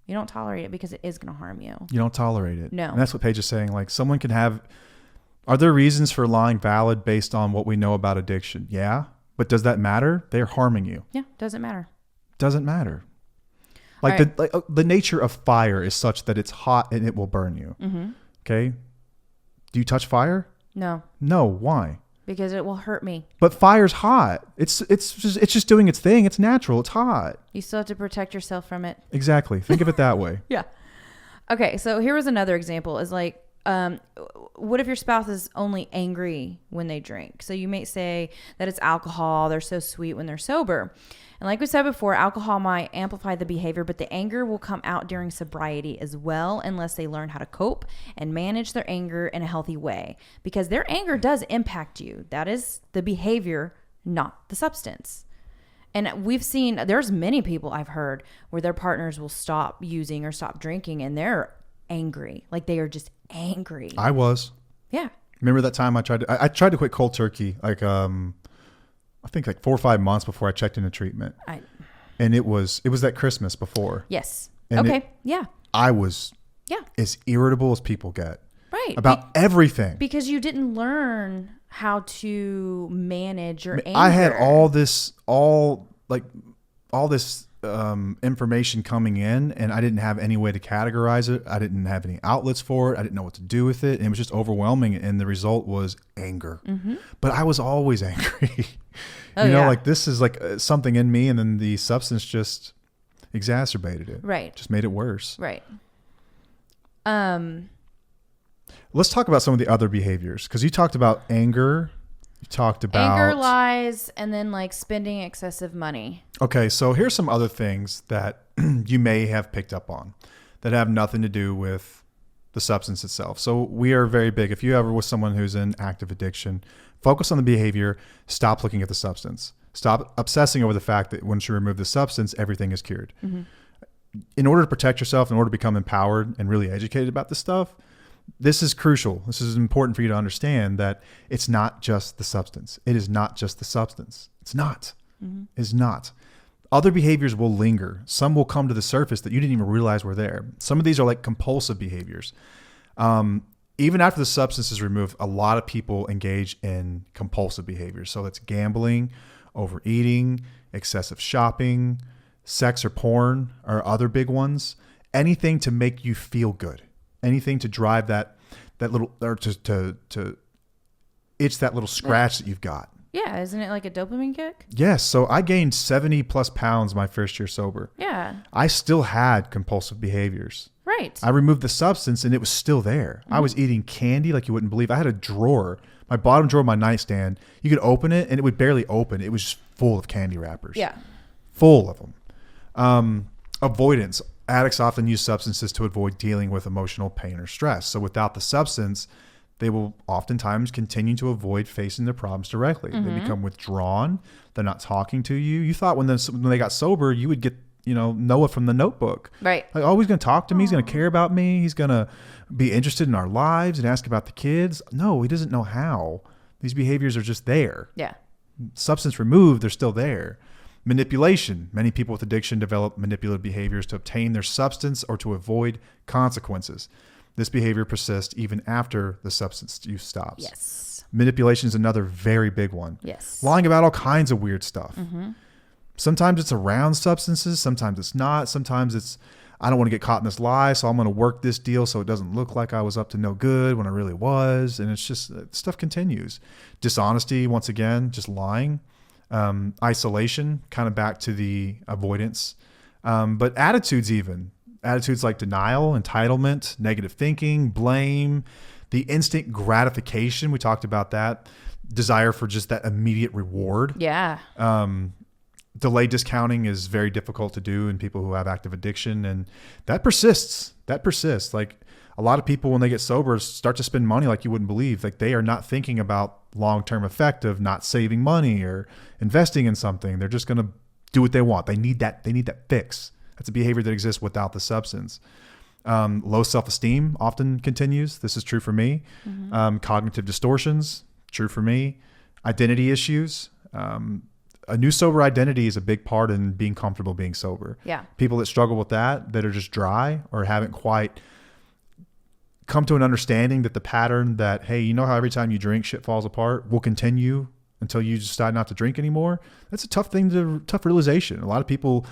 S2: You don't tolerate it because it is going to harm you.
S1: You don't tolerate it.
S2: No.
S1: And that's what Paige is saying. Like someone can have, are there reasons for lying valid based on what we know about addiction? Yeah. But does that matter? They're harming you.
S2: Yeah. Doesn't matter.
S1: Doesn't matter. Like the nature of fire is such that it's hot and it will burn you. Okay. Do you touch fire?
S2: No.
S1: No. Why?
S2: Because it will hurt me.
S1: But fire's hot. It's just doing its thing. It's natural. It's hot.
S2: You still have to protect yourself from it.
S1: Exactly. Think of it that way.
S2: Yeah. Okay. So here was another example is like, what if your spouse is only angry when they drink? So you may say that it's alcohol. They're so sweet when they're sober. And like we said before, alcohol might amplify the behavior, but the anger will come out during sobriety as well, unless they learn how to cope and manage their anger in a healthy way, because their anger does impact you. That is the behavior, not the substance. And we've seen, there's many people I've heard where their partners will stop using or stop drinking and they're angry. Like they are just angry.
S1: I was.
S2: Yeah.
S1: Remember that time I tried to quit cold turkey, like, I think like 4 or 5 months before I checked into treatment. And it was that Christmas before.
S2: Yes.
S1: And
S2: okay. Yeah.
S1: I was as irritable as people get.
S2: Right.
S1: About everything.
S2: Because you didn't learn how to manage your anger.
S1: I had all this information coming in, and I didn't have any way to categorize it. I didn't have any outlets for it. I didn't know what to do with it. And it was just overwhelming. And the result was anger. But I was always angry. Like this is like something in me, and then the substance just exacerbated it.
S2: Right.
S1: Just made it worse.
S2: Right.
S1: Let's talk about some of the other behaviors, because you talked about anger You talked about
S2: anger, lies, and then like spending excessive money.
S1: Okay, so here's some other things that you may have picked up on that have nothing to do with the substance itself. So we are very big. If you ever with someone who's in active addiction, focus on the behavior, stop looking at the substance. Stop obsessing over the fact that once you remove the substance, everything is cured. Mm-hmm. In order to protect yourself, in order to become empowered and really educated about this stuff, this is crucial. This is important for you to understand that it's not just the substance. It is not just the substance. It's not. Mm-hmm. It's not. Other behaviors will linger. Some will come to the surface that you didn't even realize were there. Some of these are like compulsive behaviors. Even after the substance is removed, a lot of people engage in compulsive behaviors. So that's gambling, overeating, excessive shopping, sex or porn are other big ones. Anything to make you feel good. Anything to drive that little, or to itch that little scratch that you've got.
S2: Yeah, isn't it like a dopamine kick?
S1: Yes. So I gained 70 plus pounds my first year sober.
S2: Yeah.
S1: I still had compulsive behaviors.
S2: Right.
S1: I removed the substance and it was still there. Mm-hmm. I was eating candy like you wouldn't believe. I had a drawer, my bottom drawer of my nightstand. You could open it and it would barely open. It was just full of candy wrappers.
S2: Yeah.
S1: Full of them. Avoidance. Addicts often use substances to avoid dealing with emotional pain or stress. So without the substance, they will oftentimes continue to avoid facing their problems directly. Mm-hmm. They become withdrawn. They're not talking to you. You thought when they got sober, you would get, Noah from The Notebook.
S2: Right.
S1: Like, oh, he's going to talk to me. He's going to care about me. He's going to be interested in our lives and ask about the kids. No, he doesn't know how. These behaviors are just there.
S2: Yeah.
S1: Substance removed, they're still there. Manipulation. Many people with addiction develop manipulative behaviors to obtain their substance or to avoid consequences. This behavior persists even after the substance use stops.
S2: Yes.
S1: Manipulation is another very big one.
S2: Yes.
S1: Lying about all kinds of weird stuff.
S2: Mm-hmm.
S1: Sometimes it's around substances. Sometimes it's not. Sometimes it's, I don't want to get caught in this lie, so I'm going to work this deal so it doesn't look like I was up to no good when I really was. And it's just, stuff continues. Dishonesty, once again, just lying. Isolation, kind of back to the avoidance. But attitudes even. Attitudes like denial, entitlement, negative thinking, blame, the instant gratification. We talked about that. Desire for just that immediate reward.
S2: Yeah.
S1: Delay discounting is very difficult to do in people who have active addiction. And that persists. Like a lot of people, when they get sober, start to spend money like you wouldn't believe. Like they are not thinking about long-term effect of not saving money or investing in something. They're just going to do what they want. They need that fix. That's a behavior that exists without the substance. Low self-esteem often continues. This is true for me. Mm-hmm. Cognitive distortions, true for me. Identity issues. A new sober identity is a big part in being comfortable being sober.
S2: Yeah. People
S1: that struggle with that are just dry or haven't quite come to an understanding that the pattern that, hey, you know how every time you drink shit falls apart will continue until you decide not to drink anymore. That's a tough realization. A lot of people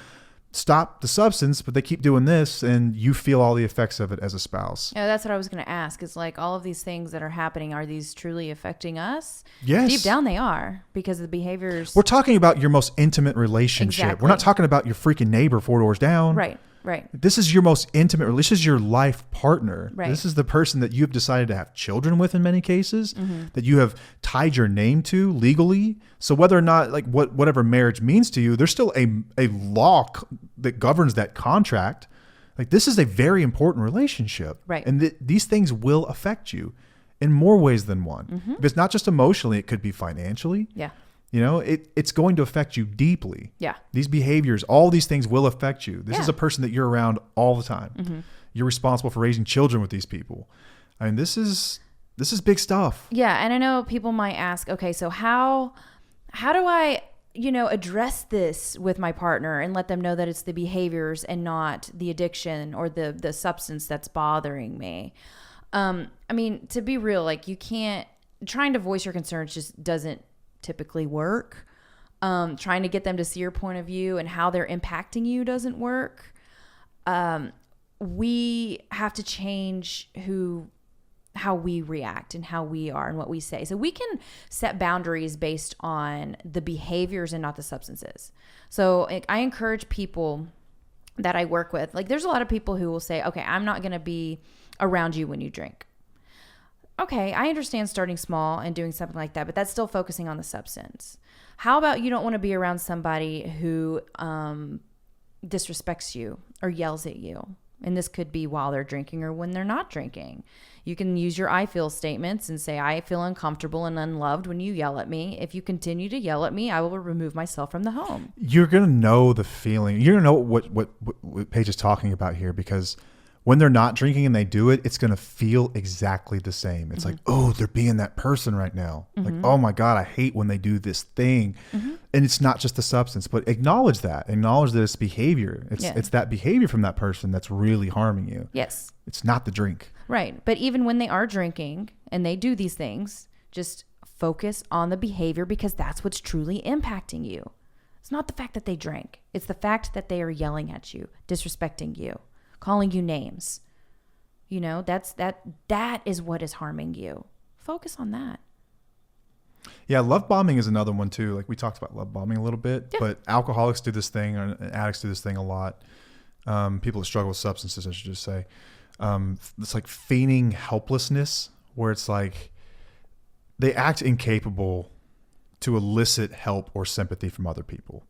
S1: stop the substance, but they keep doing this and you feel all the effects of it as a spouse.
S2: Yeah, that's what I was going to ask is like all of these things that are happening, are these truly affecting us?
S1: Yes.
S2: Deep down they are because of the behaviors.
S1: We're talking about your most intimate relationship.
S2: Exactly.
S1: We're not talking about your freaking neighbor 4 doors down.
S2: Right.
S1: This is your most intimate relationship. This is your life partner.
S2: Right.
S1: This is the person that you've decided to have children with in many cases, that you have tied your name to legally. So whether or not like whatever marriage means to you, there's still a law that governs that contract. Like this is a very important relationship.
S2: Right.
S1: And these things will affect you in more ways than one. Mm-hmm. If it's not just emotionally, it could be financially.
S2: Yeah.
S1: It's going to affect you deeply.
S2: Yeah.
S1: These behaviors, all these things will affect you. This is a person that you're around all the time. Mm-hmm. You're responsible for raising children with these people. I mean, this is big stuff.
S2: Yeah. And I know people might ask, okay, so how do I, address this with my partner and let them know that it's the behaviors and not the addiction or the substance that's bothering me? I mean, to be real, like trying to voice your concerns just doesn't typically work. Trying to get them to see your point of view and how they're impacting you doesn't work. We have to change how we react and how we are and what we say. So we can set boundaries based on the behaviors and not the substances. So I encourage people that I work with, like there's a lot of people who will say, okay, I'm not going to be around you when you drink. okay, I understand starting small and doing something like that, but that's still focusing on the substance. How about you don't want to be around somebody who disrespects you or yells at you? And this could be while they're drinking or when they're not drinking. You can use your I feel statements and say, I feel uncomfortable and unloved when you yell at me. If you continue to yell at me, I will remove myself from the home.
S1: You're going to know the feeling. You're going to know what Paige is talking about here, because when they're not drinking and they do it, it's going to feel exactly the same. It's like, oh, they're being that person right now. Like, oh my God, I hate when they do this thing. And it's not just the substance, but acknowledge that. Acknowledge that it's behavior. It's that behavior from that person that's really harming you.
S2: Yes.
S1: It's not the drink.
S2: Right. But even when they are drinking and they do these things, just focus on the behavior, because that's what's truly impacting you. It's not the fact that they drank. It's the fact that they are yelling at you, disrespecting you, calling you names. You know, that is what is harming you. Focus on that.
S1: Yeah, love bombing is another one too. Like we talked about love bombing a little bit, but alcoholics do this thing, and addicts do this thing a lot. People that struggle with substances, I should just say. It's like feigning helplessness, where it's like they act incapable to elicit help or sympathy from other people.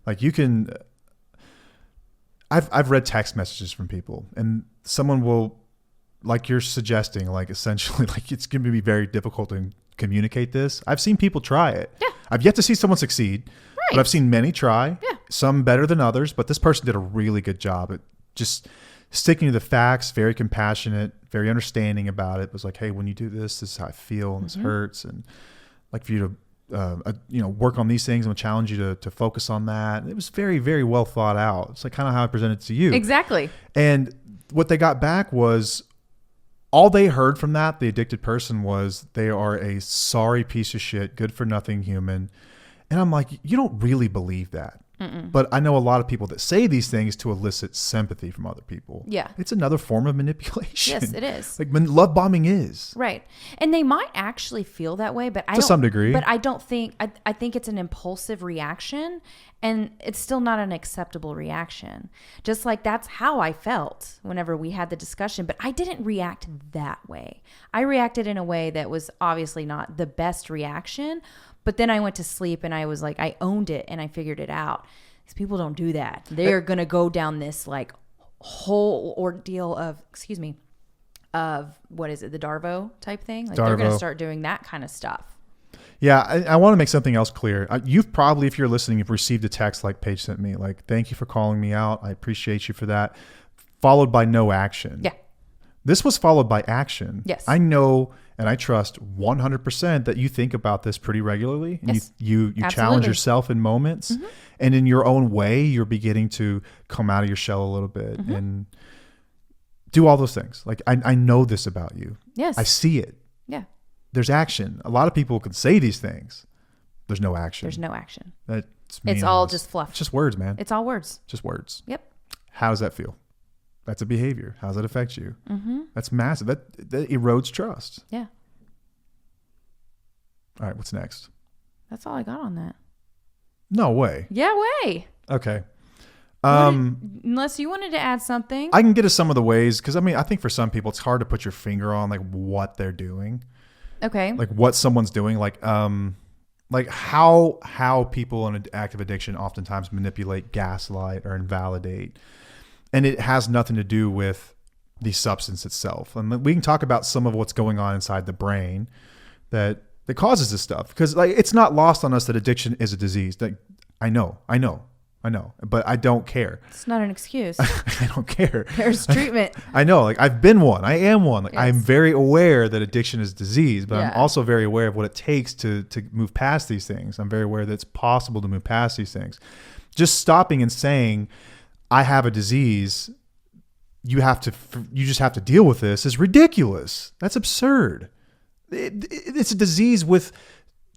S1: Like you can, I've read text messages from people, and someone will, like you're suggesting, like essentially like it's going to be very difficult to communicate this. I've seen people try it. Yeah. I've yet to see someone succeed, but I've seen many try. Yeah. Some better than others, but this person did a really good job at just sticking to the facts, very compassionate, very understanding about it. It was like, hey, when you do this, this is how I feel, and this hurts, and like for you to work on these things. I'm gonna challenge you to focus on that. And it was very, very well thought out. It's like kind of how I presented it to you.
S2: Exactly.
S1: And what they got back was, all they heard from that, the addicted person, was they are a sorry piece of shit, good for nothing human. And I'm like, you don't really believe that. But I know a lot of people that say these things to elicit sympathy from other people. Yeah. It's another form of manipulation.
S2: Yes, it is.
S1: Like love bombing is.
S2: Right. And they might actually feel that way, but
S1: to some degree.
S2: But I don't think, I think it's an impulsive reaction, and it's still not an acceptable reaction. Just like that's how I felt whenever we had the discussion, but I didn't react that way. I reacted in a way that was obviously not the best reaction. But then I went to sleep and I was like, I owned it and I figured it out. These people don't do that. They're going to go down this like whole ordeal of, what is it? The Darvo type thing. Like they're going to start doing that kind of stuff.
S1: Yeah. I want to make something else clear. You've probably, if you're listening, you've received a text like Paige sent me, like, thank you for calling me out. I appreciate you for that. Followed by no action. Yeah. This was followed by action. Yes. I know and I trust 100% that you think about this pretty regularly. And yes. you challenge yourself in moments. And in your own way, you're beginning to come out of your shell a little bit and do all those things. Like, I know this about you. Yes. I see it. Yeah. There's action. A lot of people can say these things. There's no action.
S2: There's no action.
S1: It's
S2: all just fluff.
S1: It's just words, man.
S2: It's all words.
S1: Just words.
S2: Yep.
S1: How does that feel? That's a behavior. How does that affect you? That's massive. That erodes trust. Yeah. All right. What's next?
S2: That's all I got on that.
S1: No way.
S2: Yeah, way.
S1: Okay.
S2: Unless you wanted to add something.
S1: I can get to some of the ways, because I think for some people it's hard to put your finger on like what they're doing. Okay. Like what someone's doing. Like how people in an active addiction oftentimes manipulate, gaslight, or invalidate. And it has nothing to do with the substance itself. And we can talk about some of what's going on inside the brain that causes this stuff. Because like it's not lost on us that addiction is a disease. Like, I know, but I don't care.
S2: It's not an excuse.
S1: I don't care.
S2: There's treatment.
S1: I know, like I've been one. I am one. Like yes. I'm very aware that addiction is a disease, but I'm also very aware of what it takes to move past these things. I'm very aware that it's possible to move past these things. Just stopping and saying, I have a disease, you just have to deal with this is ridiculous. That's absurd. It's a disease with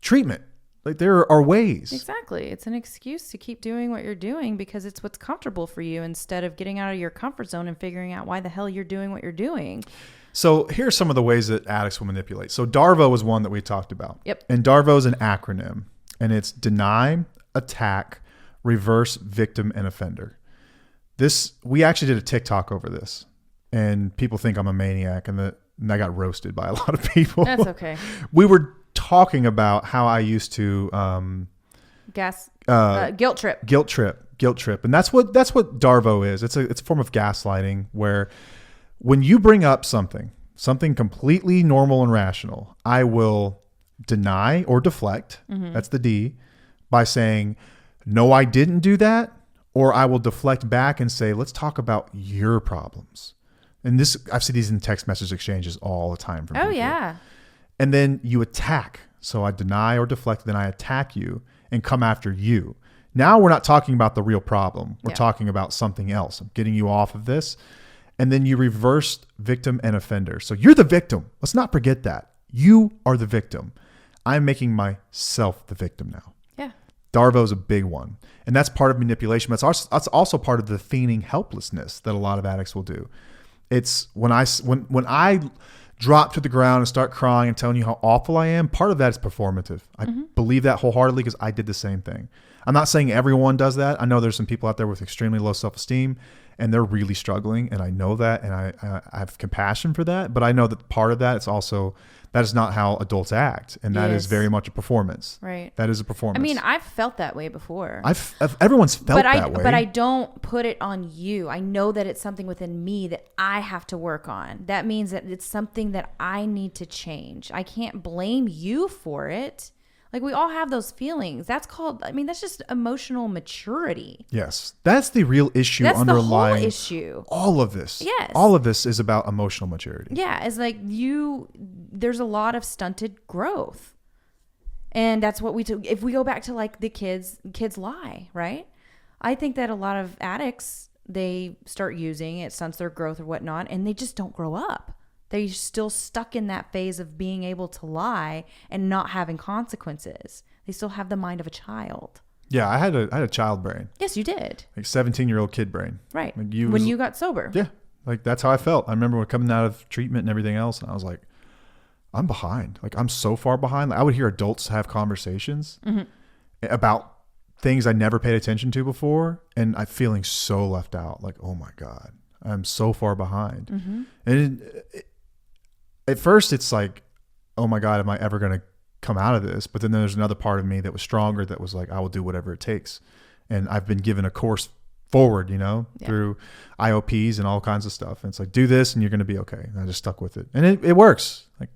S1: treatment. Like there are ways.
S2: Exactly. It's an excuse to keep doing what you're doing because it's what's comfortable for you instead of getting out of your comfort zone and figuring out why the hell you're doing what you're doing.
S1: So here's some of the ways that addicts will manipulate. So DARVO was one that we talked about. Yep. And DARVO is an acronym, and it's deny, attack, reverse, victim, and offender. We actually did a TikTok over this, and people think I'm a maniac, and and I got roasted by a lot of people.
S2: That's okay.
S1: We were talking about how I used to
S2: guilt trip.
S1: Guilt trip. And that's what Darvo is. It's a form of gaslighting where when you bring up something completely normal and rational, I will deny or deflect. That's the D, by saying, no, I didn't do that. Or I will deflect back and say, let's talk about your problems. And this, I've seen these in text message exchanges all the time from people.
S2: Yeah.
S1: And then you attack. So I deny or deflect, then I attack you and come after you. Now we're not talking about the real problem. We're talking about something else. I'm getting you off of this. And then you reverse victim and offender. So you're the victim. Let's not forget that. You are the victim. I'm making myself the victim now.
S2: Yeah.
S1: Darvo's a big one. And that's part of manipulation. But that's also part of the feigning helplessness that a lot of addicts will do. It's when I drop to the ground and start crying and telling you how awful I am, part of that is performative. I believe that wholeheartedly because I did the same thing. I'm not saying everyone does that. I know there's some people out there with extremely low self-esteem and they're really struggling. And I know that. And I have compassion for that. But I know that part of that, it's also, that is not how adults act. And that is very much a performance.
S2: Right.
S1: That is a performance.
S2: I mean, I've felt that way before.
S1: Everyone's felt that way.
S2: But I don't put it on you. I know that it's something within me that I have to work on. That means that it's something that I need to change. I can't blame you for it. Like, we all have those feelings. That's just emotional maturity.
S1: Yes. That's the real issue
S2: underlying. That's the whole issue.
S1: All of this.
S2: Yes.
S1: All of this is about emotional maturity.
S2: Yeah. It's like there's a lot of stunted growth. And that's what if we go back to like the kids lie, right? I think that a lot of addicts, they start using it, stunts their growth or whatnot, and they just don't grow up. They're still stuck in that phase of being able to lie and not having consequences. They still have the mind of a child.
S1: Yeah, I had a child brain.
S2: Yes, you did.
S1: Like 17-year-old kid brain.
S2: Right.
S1: Like
S2: when you got sober.
S1: Yeah. Like that's how I felt. I remember when coming out of treatment and everything else, and I was like, I'm behind. Like I'm so far behind. Like, I would hear adults have conversations about things I never paid attention to before, and I'm feeling so left out. Like, oh my God, I'm so far behind. And at first it's like, oh my God, am I ever going to come out of this? But then there's another part of me that was stronger that was like, I will do whatever it takes. And I've been given a course forward, through IOPs and all kinds of stuff. And it's like, do this and you're going to be okay. And I just stuck with it. And it works. Like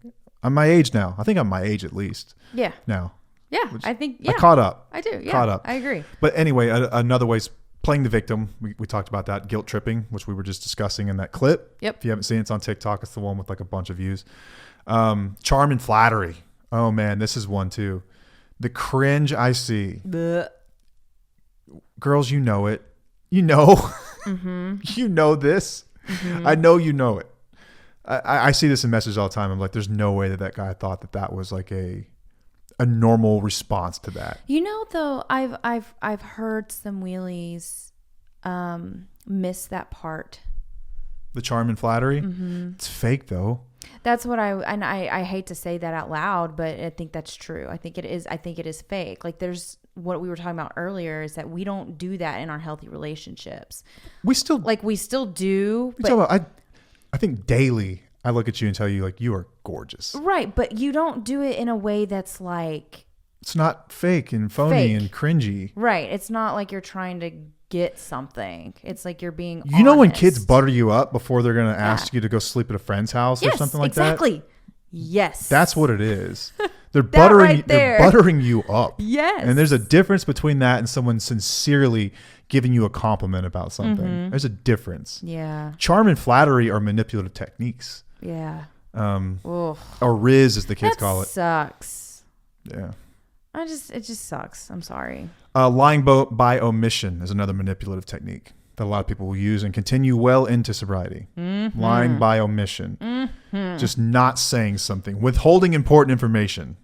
S1: I'm my age now. I think I'm my age at least.
S2: Yeah.
S1: Now.
S2: Yeah. I think, yeah.
S1: I caught up.
S2: I do. Yeah.
S1: Caught up.
S2: I agree.
S1: But anyway, another way is playing the victim. We talked about that, guilt tripping, which we were just discussing in that clip.
S2: Yep.
S1: If you haven't seen it, it's on TikTok. It's the one with like a bunch of views. Charm and flattery. Oh man, this is one too. The cringe I see.
S2: Blech.
S1: Girls, you know it. You know. You know this. I know you know it. I see this in messages all the time. I'm like, there's no way that guy thought that was like a normal response to that.
S2: Though, I've heard some wheelies miss that part.
S1: The charm and flattery. It's fake though.
S2: That's what I hate to say that out loud, but I think that's true. I think it is fake. Like there's what we were talking about earlier is that we don't do that in our healthy relationships. We still do. But
S1: I think daily I look at you and tell you like you are gorgeous.
S2: Right, but you don't do it in a way that's like,
S1: it's not fake and phony and cringy.
S2: Right. It's not like you're trying to get something. It's like you're being honest.
S1: When kids butter you up before they're going to ask you to go sleep at a friend's house or something like that?
S2: Exactly. Yes.
S1: That's what it is. They're buttering you up.
S2: Yes.
S1: And there's a difference between that and someone sincerely giving you a compliment about something. There's a difference.
S2: Yeah.
S1: Charm and flattery are manipulative techniques.
S2: Yeah.
S1: Or Riz as the kids call it.
S2: Sucks.
S1: Yeah.
S2: It just sucks. I'm sorry.
S1: Lying by omission is another manipulative technique that a lot of people will use and continue well into sobriety. Lying by omission. Just not saying something. Withholding important information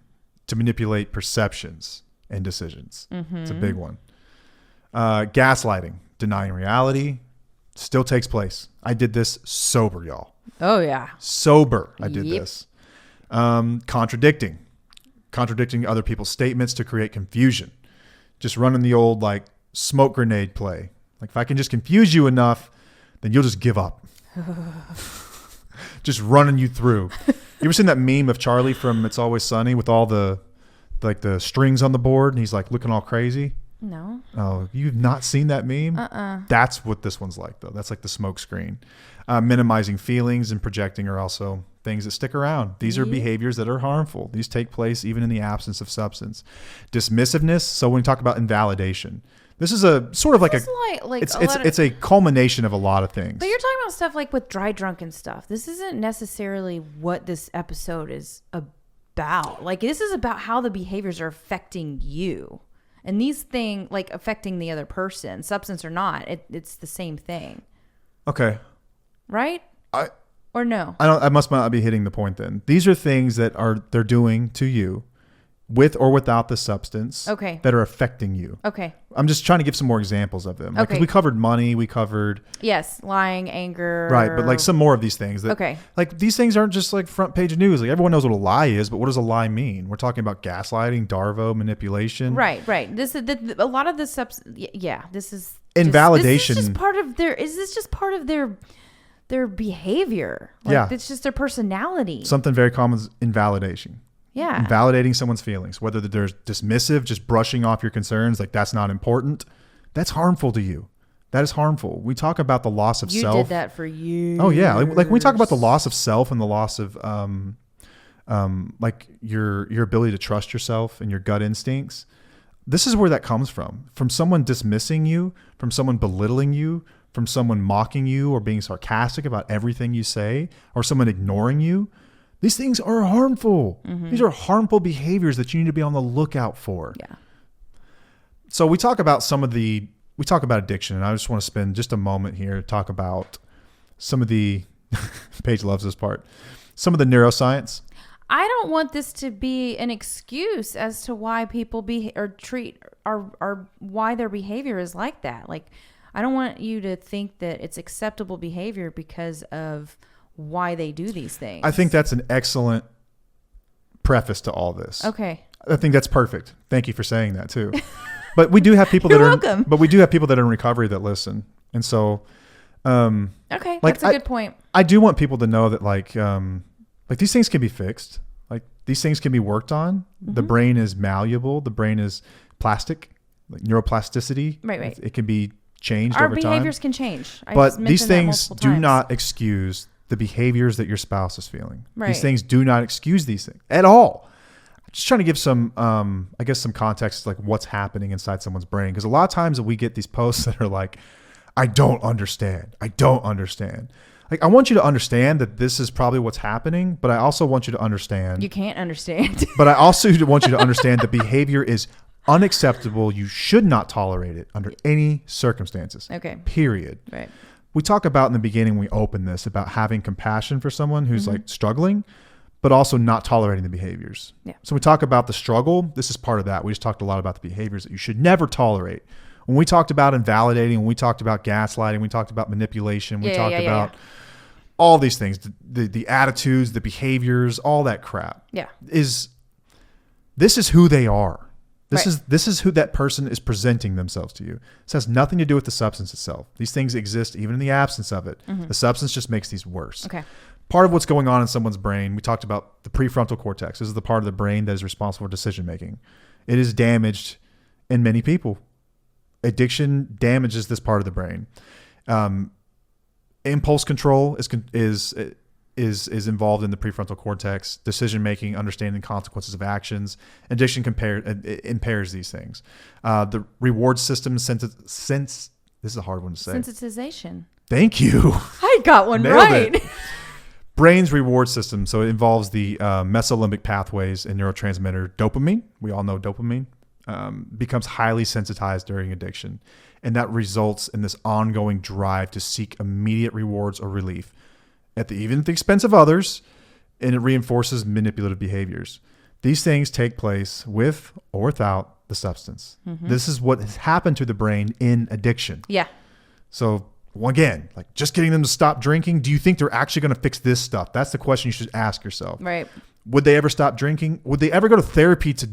S1: to manipulate perceptions and decisions. It's a big one. Gaslighting. Denying reality. Still takes place. I did this sober, y'all.
S2: Oh, yeah.
S1: Sober, I did this. Contradicting other people's statements to create confusion. Just running the old like smoke grenade play. Like if I can just confuse you enough, then you'll just give up. just running you through. You ever seen that meme of Charlie from It's Always Sunny with all the strings on the board and he's like looking all crazy?
S2: No.
S1: Oh, you've not seen that meme? That's what this one's like, though. That's like the smoke screen. Minimizing feelings and projecting are also things that stick around. These are behaviors that are harmful. These take place even in the absence of substance. Dismissiveness. So when we talk about invalidation, this is a sort of like it's a culmination of a lot of things.
S2: But you're talking about stuff like with dry drunk and stuff. This isn't necessarily what this episode is about. Like, this is about how the behaviors are affecting you. And these things, like affecting the other person, substance or not, it's the same thing.
S1: Okay.
S2: Right? Or no?
S1: I must not be hitting the point then. These are things that they're doing to you with or without the substance that are affecting you.
S2: Okay.
S1: I'm just trying to give some more examples of them. Like, 'cause we covered money, we covered...
S2: Yes, lying, anger.
S1: Right, but like some more of these things. Like these things aren't just like front page news. Like everyone knows what a lie is, but what does a lie mean? We're talking about gaslighting, Darvo, manipulation.
S2: Right. This is a lot of the substance. Yeah, this is...
S1: Invalidation.
S2: Is this just part of their behavior? Like, it's just their personality.
S1: Something very common is invalidation.
S2: Yeah.
S1: Invalidating someone's feelings, whether they're dismissive, just brushing off your concerns, like that's not important. That's harmful to you. That is harmful. We talk about the loss of self.
S2: You did that for years.
S1: Oh yeah. Like when we talk about the loss of self and the loss of, like your ability to trust yourself and your gut instincts. This is where that comes from someone dismissing you, from someone belittling you, from someone mocking you or being sarcastic about everything you say, or someone ignoring you. These things are harmful. Mm-hmm. These are harmful behaviors that you need to be on the lookout for.
S2: Yeah.
S1: So we talk about addiction, and I just want to spend just a moment here to talk about some of the, Paige loves this part, some of the neuroscience.
S2: I don't want this to be an excuse as to why people why their behavior is like that. Like, I don't want you to think that it's acceptable behavior because of why they do these things.
S1: I think that's an excellent preface to all this.
S2: Okay.
S1: I think that's perfect. Thank you for saying that too. But we do have people
S2: But
S1: we do have people that are in recovery that listen. And so
S2: okay, that's a good point.
S1: I do want people to know that like these things can be fixed. Like these things can be worked on. Mm-hmm. The brain is malleable, the brain is plastic, like neuroplasticity.
S2: Right.
S1: It can be changed over time.
S2: Our behaviors can change.
S1: But these things do not excuse the behaviors that your spouse is feeling.
S2: Right.
S1: These things do not excuse these things at all. I'm just trying to give some, some context, like what's happening inside someone's brain. Because a lot of times we get these posts that are like, I don't understand. Like, I want you to understand that this is probably what's happening, but I also want you to understand.
S2: You can't understand.
S1: But I also want you to understand the behavior is unacceptable. You should not tolerate it under any circumstances.
S2: Okay.
S1: Period.
S2: Right.
S1: We talk about in the beginning, we open this about having compassion for someone who's like struggling, but also not tolerating the behaviors.
S2: Yeah.
S1: So we talk about the struggle. This is part of that. We just talked a lot about the behaviors that you should never tolerate. When we talked about invalidating, when we talked about gaslighting, we talked about manipulation, we talked about all these things, the attitudes, the behaviors, all that crap.
S2: Yeah.
S1: This is who they are. This is who that person is presenting themselves to you. This has nothing to do with the substance itself. These things exist even in the absence of it. Mm-hmm. The substance just makes these worse.
S2: Okay.
S1: Part of what's going on in someone's brain, we talked about the prefrontal cortex. This is the part of the brain that is responsible for decision making. It is damaged in many people. Addiction damages this part of the brain. Impulse control is involved in the prefrontal cortex. Decision making, understanding consequences of actions. Addiction impairs these things. The reward system this is a hard one to say.
S2: Sensitization.
S1: Thank you.
S2: I got one right.
S1: Brain's reward system. So it involves the mesolimbic pathways and neurotransmitter dopamine. We all know dopamine. Becomes highly sensitized during addiction. And that results in this ongoing drive to seek immediate rewards or relief even at the expense of others, and it reinforces manipulative behaviors. These things take place with or without the substance. Mm-hmm. This is what has happened to the brain in addiction.
S2: Yeah.
S1: So again, like just getting them to stop drinking, do you think they're actually going to fix this stuff? That's the question you should ask yourself.
S2: Right.
S1: Would they ever stop drinking? Would they ever go to therapy to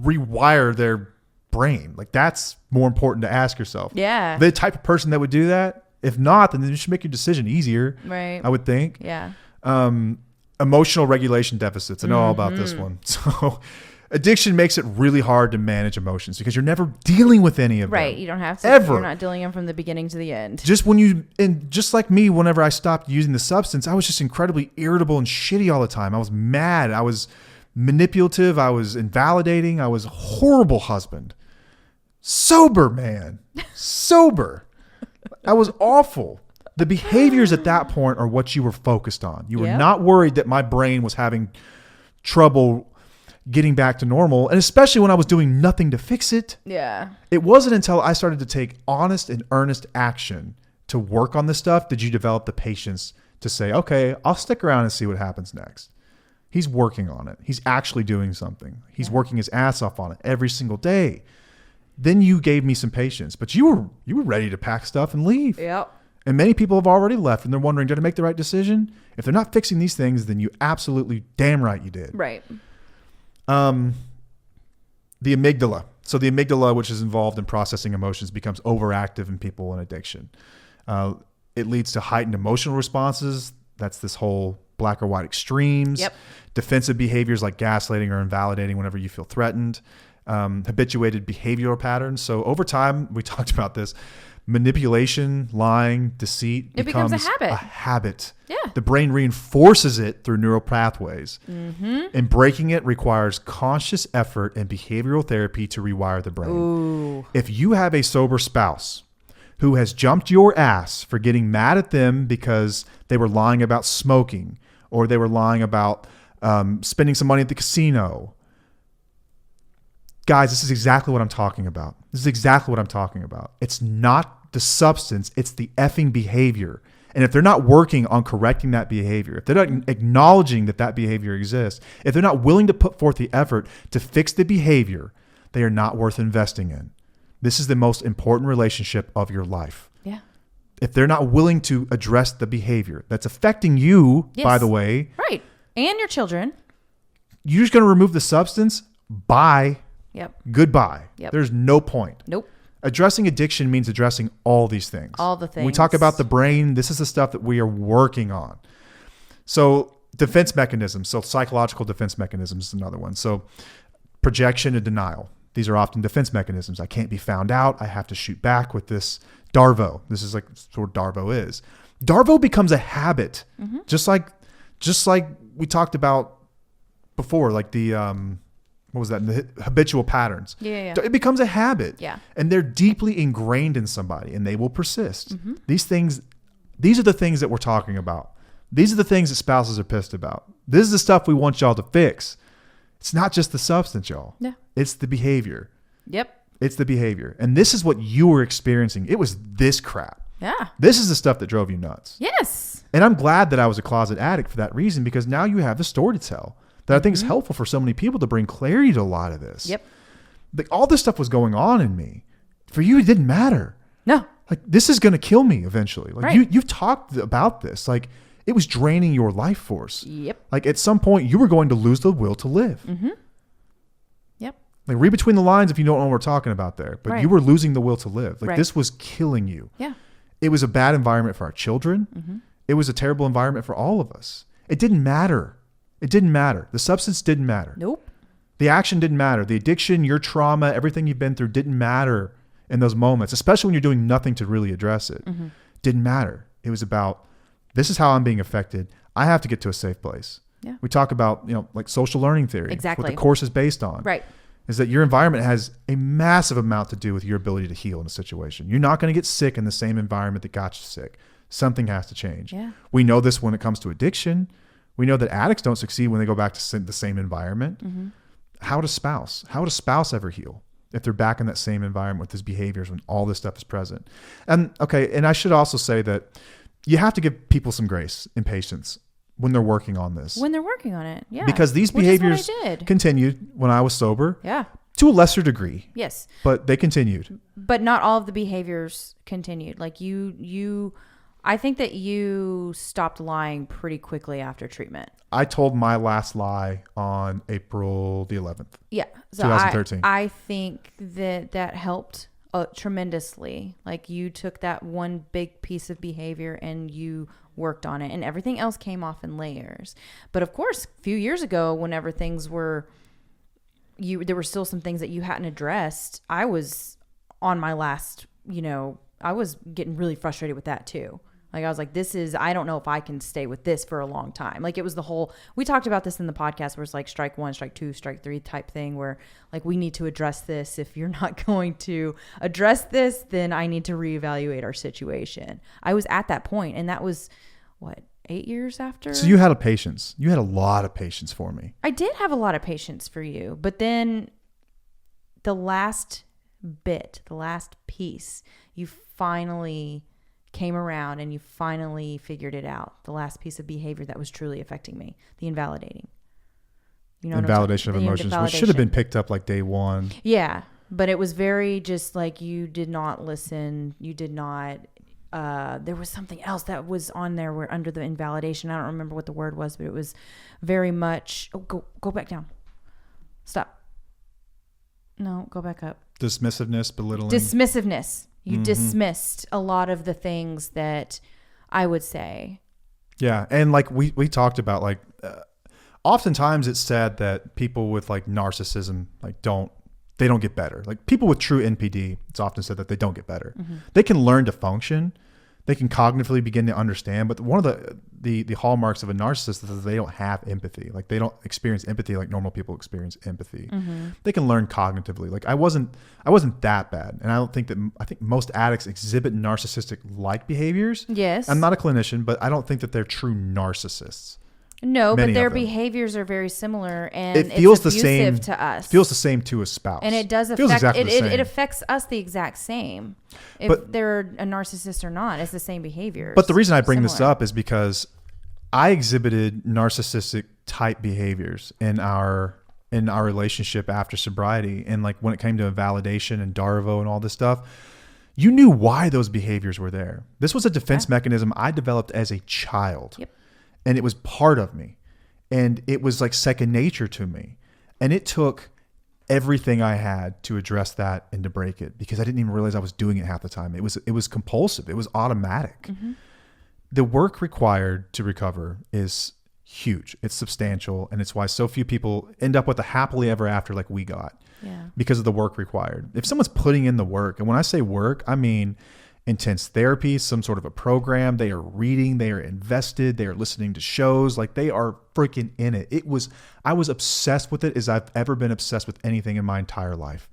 S1: rewire their brain? Like, that's more important to ask yourself.
S2: Yeah.
S1: The type of person that would do that. If not, then you should make your decision easier.
S2: Right.
S1: I would think.
S2: Yeah.
S1: Emotional regulation deficits. I know all about this one. So addiction makes it really hard to manage emotions because you're never dealing with any of them.
S2: Right. You don't have to.
S1: Ever.
S2: You're not dealing them from the beginning to the end.
S1: Just like me, whenever I stopped using the substance, I was just incredibly irritable and shitty all the time. I was mad. I was manipulative. I was invalidating. I was a horrible husband. Sober, man. Sober. I was awful. The behaviors at that point are what you were focused on. You were not worried that my brain was having trouble getting back to normal, and especially when I was doing nothing to fix it.
S2: Yeah.
S1: It wasn't until I started to take honest and earnest action to work on this stuff did you develop the patience to say, okay, I'll stick around and see what happens next. He's working on it. He's actually doing something. He's working his ass off on it every single day. Then you gave me some patience, but you were ready to pack stuff and leave.
S2: Yep.
S1: And many people have already left and they're wondering, did I make the right decision? If they're not fixing these things, then you absolutely damn right you did.
S2: Right.
S1: The amygdala. So the amygdala, which is involved in processing emotions, becomes overactive in people in addiction. It leads to heightened emotional responses. That's this whole black or white extremes.
S2: Yep. Defensive
S1: behaviors like gaslighting or invalidating whenever you feel threatened. Habituated behavioral patterns. So over time, we talked about this, manipulation, lying, deceit
S2: becomes a
S1: habit.
S2: Yeah.
S1: The brain reinforces it through neural pathways. And breaking it requires conscious effort and behavioral therapy to rewire the brain.
S2: Ooh.
S1: If you have a sober spouse who has jumped your ass for getting mad at them because they were lying about smoking or they were lying about spending some money at the casino, guys, this is exactly what I'm talking about. It's not the substance, it's the effing behavior. And if they're not working on correcting that behavior, if they're not acknowledging that behavior exists, if they're not willing to put forth the effort to fix the behavior, they are not worth investing in. This is the most important relationship of your life.
S2: Yeah.
S1: If they're not willing to address the behavior that's affecting you, by the way.
S2: Right. And your children.
S1: You're just going to remove the substance. Bye.
S2: Yep.
S1: Goodbye.
S2: Yep.
S1: There's no point.
S2: Nope.
S1: Addressing addiction means addressing all these things.
S2: All the things.
S1: When we talk about the brain, this is the stuff that we are working on. So defense mechanisms. So psychological defense mechanisms is another one. So projection and denial. These are often defense mechanisms. I can't be found out. I have to shoot back with this Darvo. This is like what Darvo is. Darvo becomes a habit. Just like we talked about before, like the what was that? The habitual patterns.
S2: Yeah.
S1: It becomes a habit.
S2: Yeah.
S1: And they're deeply ingrained in somebody and they will persist. These are the things that we're talking about. These are the things that spouses are pissed about. This is the stuff we want y'all to fix. It's not just the substance, y'all.
S2: Yeah.
S1: It's the behavior.
S2: Yep.
S1: It's the behavior. And this is what you were experiencing. It was this crap.
S2: Yeah.
S1: This is the stuff that drove you nuts.
S2: Yes.
S1: And I'm glad that I was a closet addict for that reason, because now you have the story to tell that I think is helpful for so many people to bring clarity to a lot of this.
S2: Yep.
S1: Like all this stuff was going on in me. For you, it didn't matter.
S2: No.
S1: Like this is going to kill me eventually. Like
S2: Right.
S1: you've talked about this. Like it was draining your life force.
S2: Yep.
S1: Like at some point you were going to lose the will to live.
S2: Yep.
S1: Like read between the lines if you don't know what we're talking about there. But
S2: Right.
S1: you were losing the will to live. Like
S2: Right.
S1: this was killing you.
S2: Yeah.
S1: It was a bad environment for our children. It was a terrible environment for all of us. It didn't matter. It didn't matter. The substance didn't matter.
S2: Nope.
S1: The action didn't matter. The addiction, your trauma, everything you've been through didn't matter in those moments, especially when you're doing nothing to really address it. Didn't matter. It was about, this is how I'm being affected. I have to get to a safe place.
S2: Yeah.
S1: We talk about, like social learning theory.
S2: Exactly.
S1: What the course is based on.
S2: Right.
S1: Is that your environment has a massive amount to do with your ability to heal in a situation. You're not going to get sick in the same environment that got you sick. Something has to change.
S2: Yeah.
S1: We know this when it comes to addiction. We know that addicts don't succeed when they go back to the same environment. How would a spouse ever heal if they're back in that same environment with these behaviors when all this stuff is present? And I should also say that you have to give people some grace and patience when they're working on this.
S2: When they're working on it. Yeah.
S1: Because these
S2: Which is what I
S1: behaviors
S2: did.
S1: continued when I was sober.
S2: Yeah.
S1: To a lesser degree.
S2: Yes.
S1: But they continued.
S2: But not all of the behaviors continued. Like I think that you stopped lying pretty quickly after treatment.
S1: I told my last lie on April the 11th.
S2: Yeah. So
S1: 2013.
S2: I think that helped tremendously. Like you took that one big piece of behavior and you worked on it, and everything else came off in layers. But of course, a few years ago, whenever things were, there were still some things that you hadn't addressed. I was on my last, I was getting really frustrated with that too. Like I was like, I don't know if I can stay with this for a long time. Like it was we talked about this in the podcast where it's like strike 1, strike 2, strike 3 type thing where like we need to address this. If you're not going to address this, then I need to reevaluate our situation. I was at that point, and that was 8 years after.
S1: So you had you had a lot of patience for me.
S2: I did have a lot of patience for you, but then the last piece, you finally came around and you finally figured it out. The last piece of behavior that was truly affecting me, the invalidating.
S1: Invalidation of emotions, which should have been picked up like day one.
S2: Yeah, but it was very just like you did not listen. You did not. There was something else that was on there where under the invalidation. I don't remember what the word was, but it was very much. Oh, go back down. Stop. No, go back up.
S1: Dismissiveness, belittling.
S2: Dismissiveness. You dismissed a lot of the things that I would say.
S1: Yeah. And like we talked about, like oftentimes it's said that people with like narcissism, like they don't get better. Like people with true NPD, it's often said that they don't get better. They can learn to function. They can cognitively begin to understand. But one of the hallmarks of a narcissist is that they don't have empathy. Like they don't experience empathy like normal people experience empathy. They can learn cognitively. Like I wasn't that bad. And I think most addicts exhibit narcissistic like behaviors.
S2: Yes.
S1: I'm not a clinician, but I don't think that they're true narcissists.
S2: No,
S1: Many
S2: but their
S1: of them.
S2: behaviors are very similar, and
S1: It feels
S2: it's
S1: the same
S2: abusive to us.
S1: Feels the same to a spouse.
S2: And it does
S1: Feels
S2: affect
S1: exactly the same.
S2: it affects us the exact same. If
S1: But-
S2: they're a narcissist or not, it's the same behavior.
S1: But the reason I bring this up is because I exhibited narcissistic type behaviors in our relationship after sobriety, and like when it came to validation and Darvo and all this stuff, you knew why those behaviors were there. This was a defense mechanism I developed as a child.
S2: Yep.
S1: And it was part of me, and it was like second nature to me. And it took everything I had to address that and to break it, because I didn't even realize I was doing it half the time. It was compulsive. It was automatic. The work required to recover is huge. It's substantial. And it's why so few people end up with a happily ever after like we got, because of the work required. If someone's putting in the work, and when I say work, I mean intense therapy, some sort of a program, they are reading, they are invested, they are listening to shows, like they are freaking in it. I was obsessed with it as I've ever been obsessed with anything in my entire life.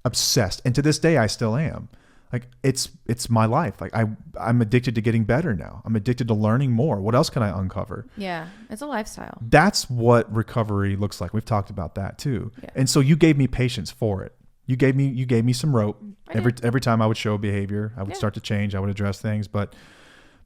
S1: Obsessed. And to this day, I still am. Like it's my life. Like I'm addicted to getting better now. I'm addicted to learning more. What else can I uncover?
S2: Yeah, it's a lifestyle.
S1: That's what recovery looks like. We've talked about that too.
S2: Yeah.
S1: And so you gave me patience for it. You gave me some rope. Every time I would show behavior, I would start to change. I would address things. But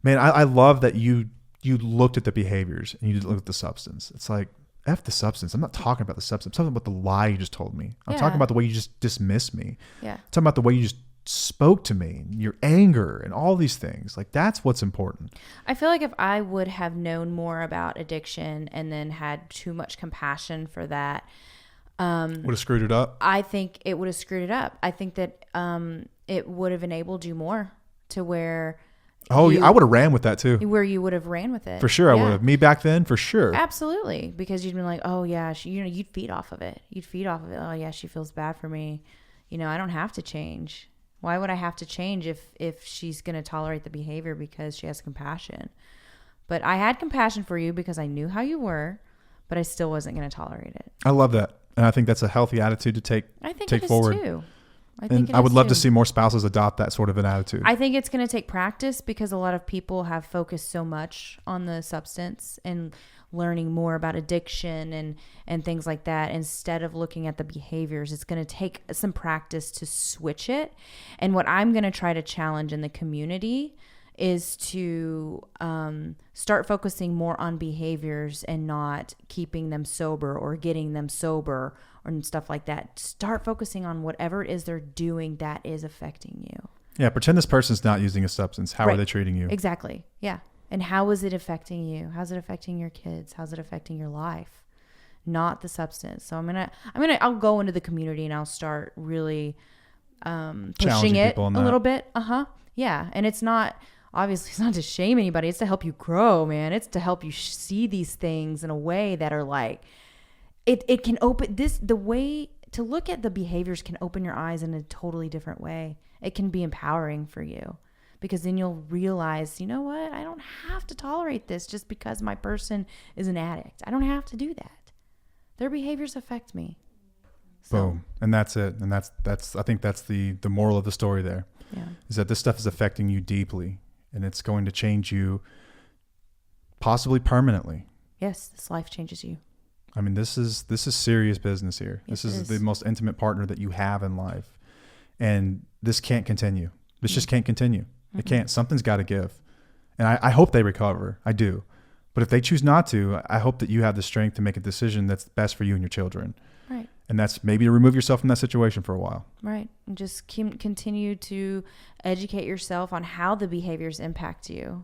S1: man, I love that you looked at the behaviors and you didn't look at the substance. It's like, F the substance. I'm not talking about the substance. I'm talking about the lie you just told me. I'm talking about the way you just dismissed me.
S2: Yeah.
S1: I'm talking about the way you just spoke to me, your anger and all these things. Like that's what's important.
S2: I feel like if I would have known more about addiction and then had too much compassion for that,
S1: would have screwed it up.
S2: I think it would have screwed it up. I think that it would have enabled you more to where
S1: I would have ran with that too.
S2: Where you would have ran with it.
S1: For sure, I would have. Me back then, for sure.
S2: Absolutely, because you'd been like, oh yeah, you'd feed off of it. Oh yeah, she feels bad for me. I don't have to change. Why would I have to change if she's going to tolerate the behavior because she has compassion? But I had compassion for you because I knew how you were, but I still wasn't going to tolerate it.
S1: I love that. And I think that's a healthy attitude to take forward.
S2: Too.
S1: I would love to see more spouses adopt that sort of an attitude.
S2: I think it's going to take practice because a lot of people have focused so much on the substance and learning more about addiction and things like that instead of looking at the behaviors. It's going to take some practice to switch it. And what I'm going to try to challenge in the community is to start focusing more on behaviors and not keeping them sober or getting them sober or stuff like that. Start focusing on whatever it is they're doing that is affecting you.
S1: Yeah, pretend this person's not using a substance. How are they treating you?
S2: Exactly. Yeah. And how is it affecting you? How's it affecting your kids? How's it affecting your life? Not the substance. So I'll go into the community and I'll start really pushing it a little bit. Yeah. And it's not obviously it's not to shame anybody. It's to help you grow, man. It's to help you see these things in a way that are like, it can open this, the way to look at the behaviors can open your eyes in a totally different way. It can be empowering for you, because then you'll realize, you know what? I don't have to tolerate this just because my person is an addict. I don't have to do that. Their behaviors affect me. So,
S1: boom. And that's it. And that's I think that's the moral of the story there.
S2: yeah.
S1: Is that this stuff is affecting you deeply, and it's going to change you possibly permanently.
S2: Yes, this life changes you.
S1: I mean, this is serious business here.
S2: Yes,
S1: this
S2: it
S1: is
S2: is.
S1: the most intimate partner that you have in life. And this can't continue. This just can't continue. It can't. Something's got to give. And I hope they recover. I do. But if they choose not to, I hope that you have the strength to make a decision that's best for you and your children.
S2: Right.
S1: And that's maybe to remove yourself from that situation for a while.
S2: Right. And just continue to educate yourself on how the behaviors impact you,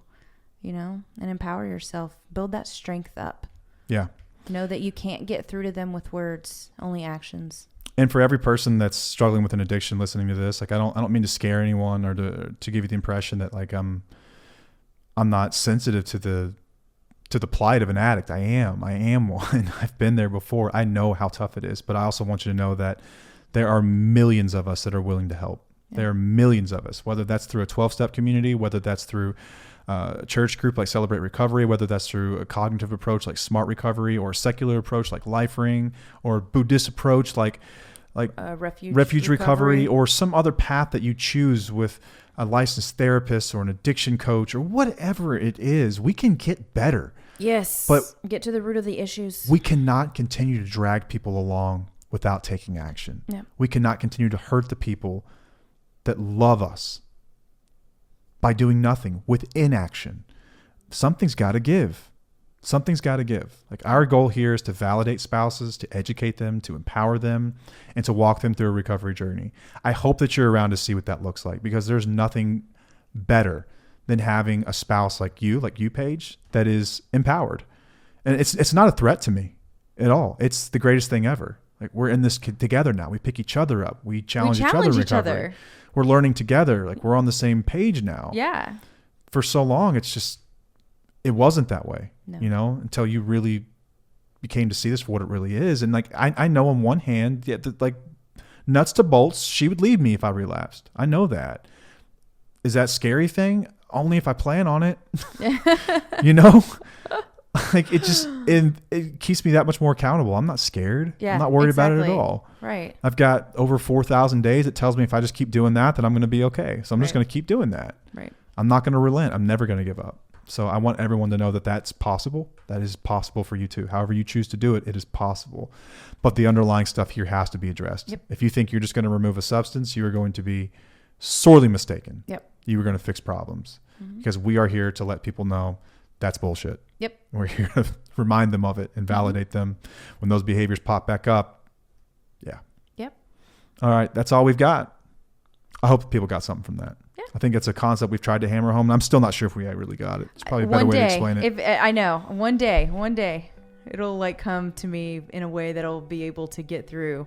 S2: you know, and empower yourself. Build that strength up.
S1: Yeah.
S2: Know that you can't get through to them with words, only actions.
S1: And for every person that's struggling with an addiction listening to this, like I don't mean to scare anyone or to give you the impression that like I'm not sensitive to the plight of an addict. I am one. I've been there before. I know how tough it is, but I also want you to know that there are millions of us that are willing to help. Yeah. There are millions of us, whether that's through a 12-step community, whether that's through a church group like Celebrate Recovery, whether that's through a cognitive approach like Smart Recovery, or a secular approach like Life Ring, or a Buddhist approach like Refuge Recovery, or some other path that you choose with a licensed therapist or an addiction coach or whatever it is. We can get better.
S2: Yes.
S1: But
S2: get to the root of the issues.
S1: We cannot continue to drag people along without taking action.
S2: Yeah.
S1: We cannot continue to hurt the people that love us by doing nothing, with inaction. Something's got to give. Something's got to give. Like, our goal here is to validate spouses, to educate them, to empower them, and to walk them through a recovery journey. I hope that you're around to see what that looks like, because there's nothing better than having a spouse like you, Paige, that is empowered. And it's not a threat to me at all. It's the greatest thing ever. Like, we're in this together now. We pick each other up. We challenge each other in recovery. We're learning together. Like, we're on the same page now.
S2: Yeah.
S1: For so long, it wasn't that way,
S2: No.
S1: you know, until you really became to see this for what it really is. And like, I know on one hand, like nuts to bolts, she would leave me if I relapsed. I know that. Is that scary thing? Only if I plan on it, you know, like it keeps me that much more accountable. I'm not scared.
S2: Yeah,
S1: I'm not worried about it at
S2: exactly.
S1: all.
S2: Right.
S1: I've got over 4,000 days. It tells me if I just keep doing that, then I'm going to be okay. So I'm just going to keep doing that.
S2: Right.
S1: I'm not going to relent. I'm never going to give up. So I want everyone to know that that's possible. That is possible for you too. However you choose to do it, it is possible. But the underlying stuff here has to be addressed.
S2: Yep.
S1: If you think you're just going to remove a substance, you are going to be sorely mistaken.
S2: Yep.
S1: You are going to fix problems, because we are here to let people know that's bullshit.
S2: Yep.
S1: We're here to remind them of it and validate them when those behaviors pop back up. Yeah.
S2: Yep.
S1: All right. That's all we've got. I hope people got something from that.
S2: Yeah.
S1: I think it's a concept we've tried to hammer home, and I'm still not sure if we really got it. It's probably a better way to explain it.
S2: I know. One day it'll like come to me in a way that I'll be able to get through.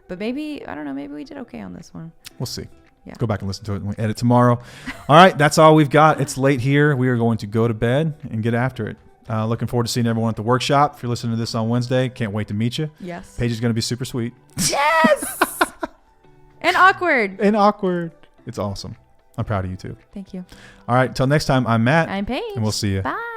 S2: But maybe, I don't know, maybe we did okay on this one.
S1: We'll see.
S2: Yeah.
S1: Go back and listen to it and we edit tomorrow. All right. That's all we've got. It's late here. We are going to go to bed and get after it. Looking forward to seeing everyone at the workshop. If you're listening to this on Wednesday, can't wait to meet you.
S2: Yes.
S1: Paige is going to be super sweet.
S2: Yes. And awkward.
S1: It's awesome. I'm proud of you too.
S2: Thank you.
S1: All right. Until next time, I'm Matt.
S2: I'm Paige.
S1: And we'll see you.
S2: Bye.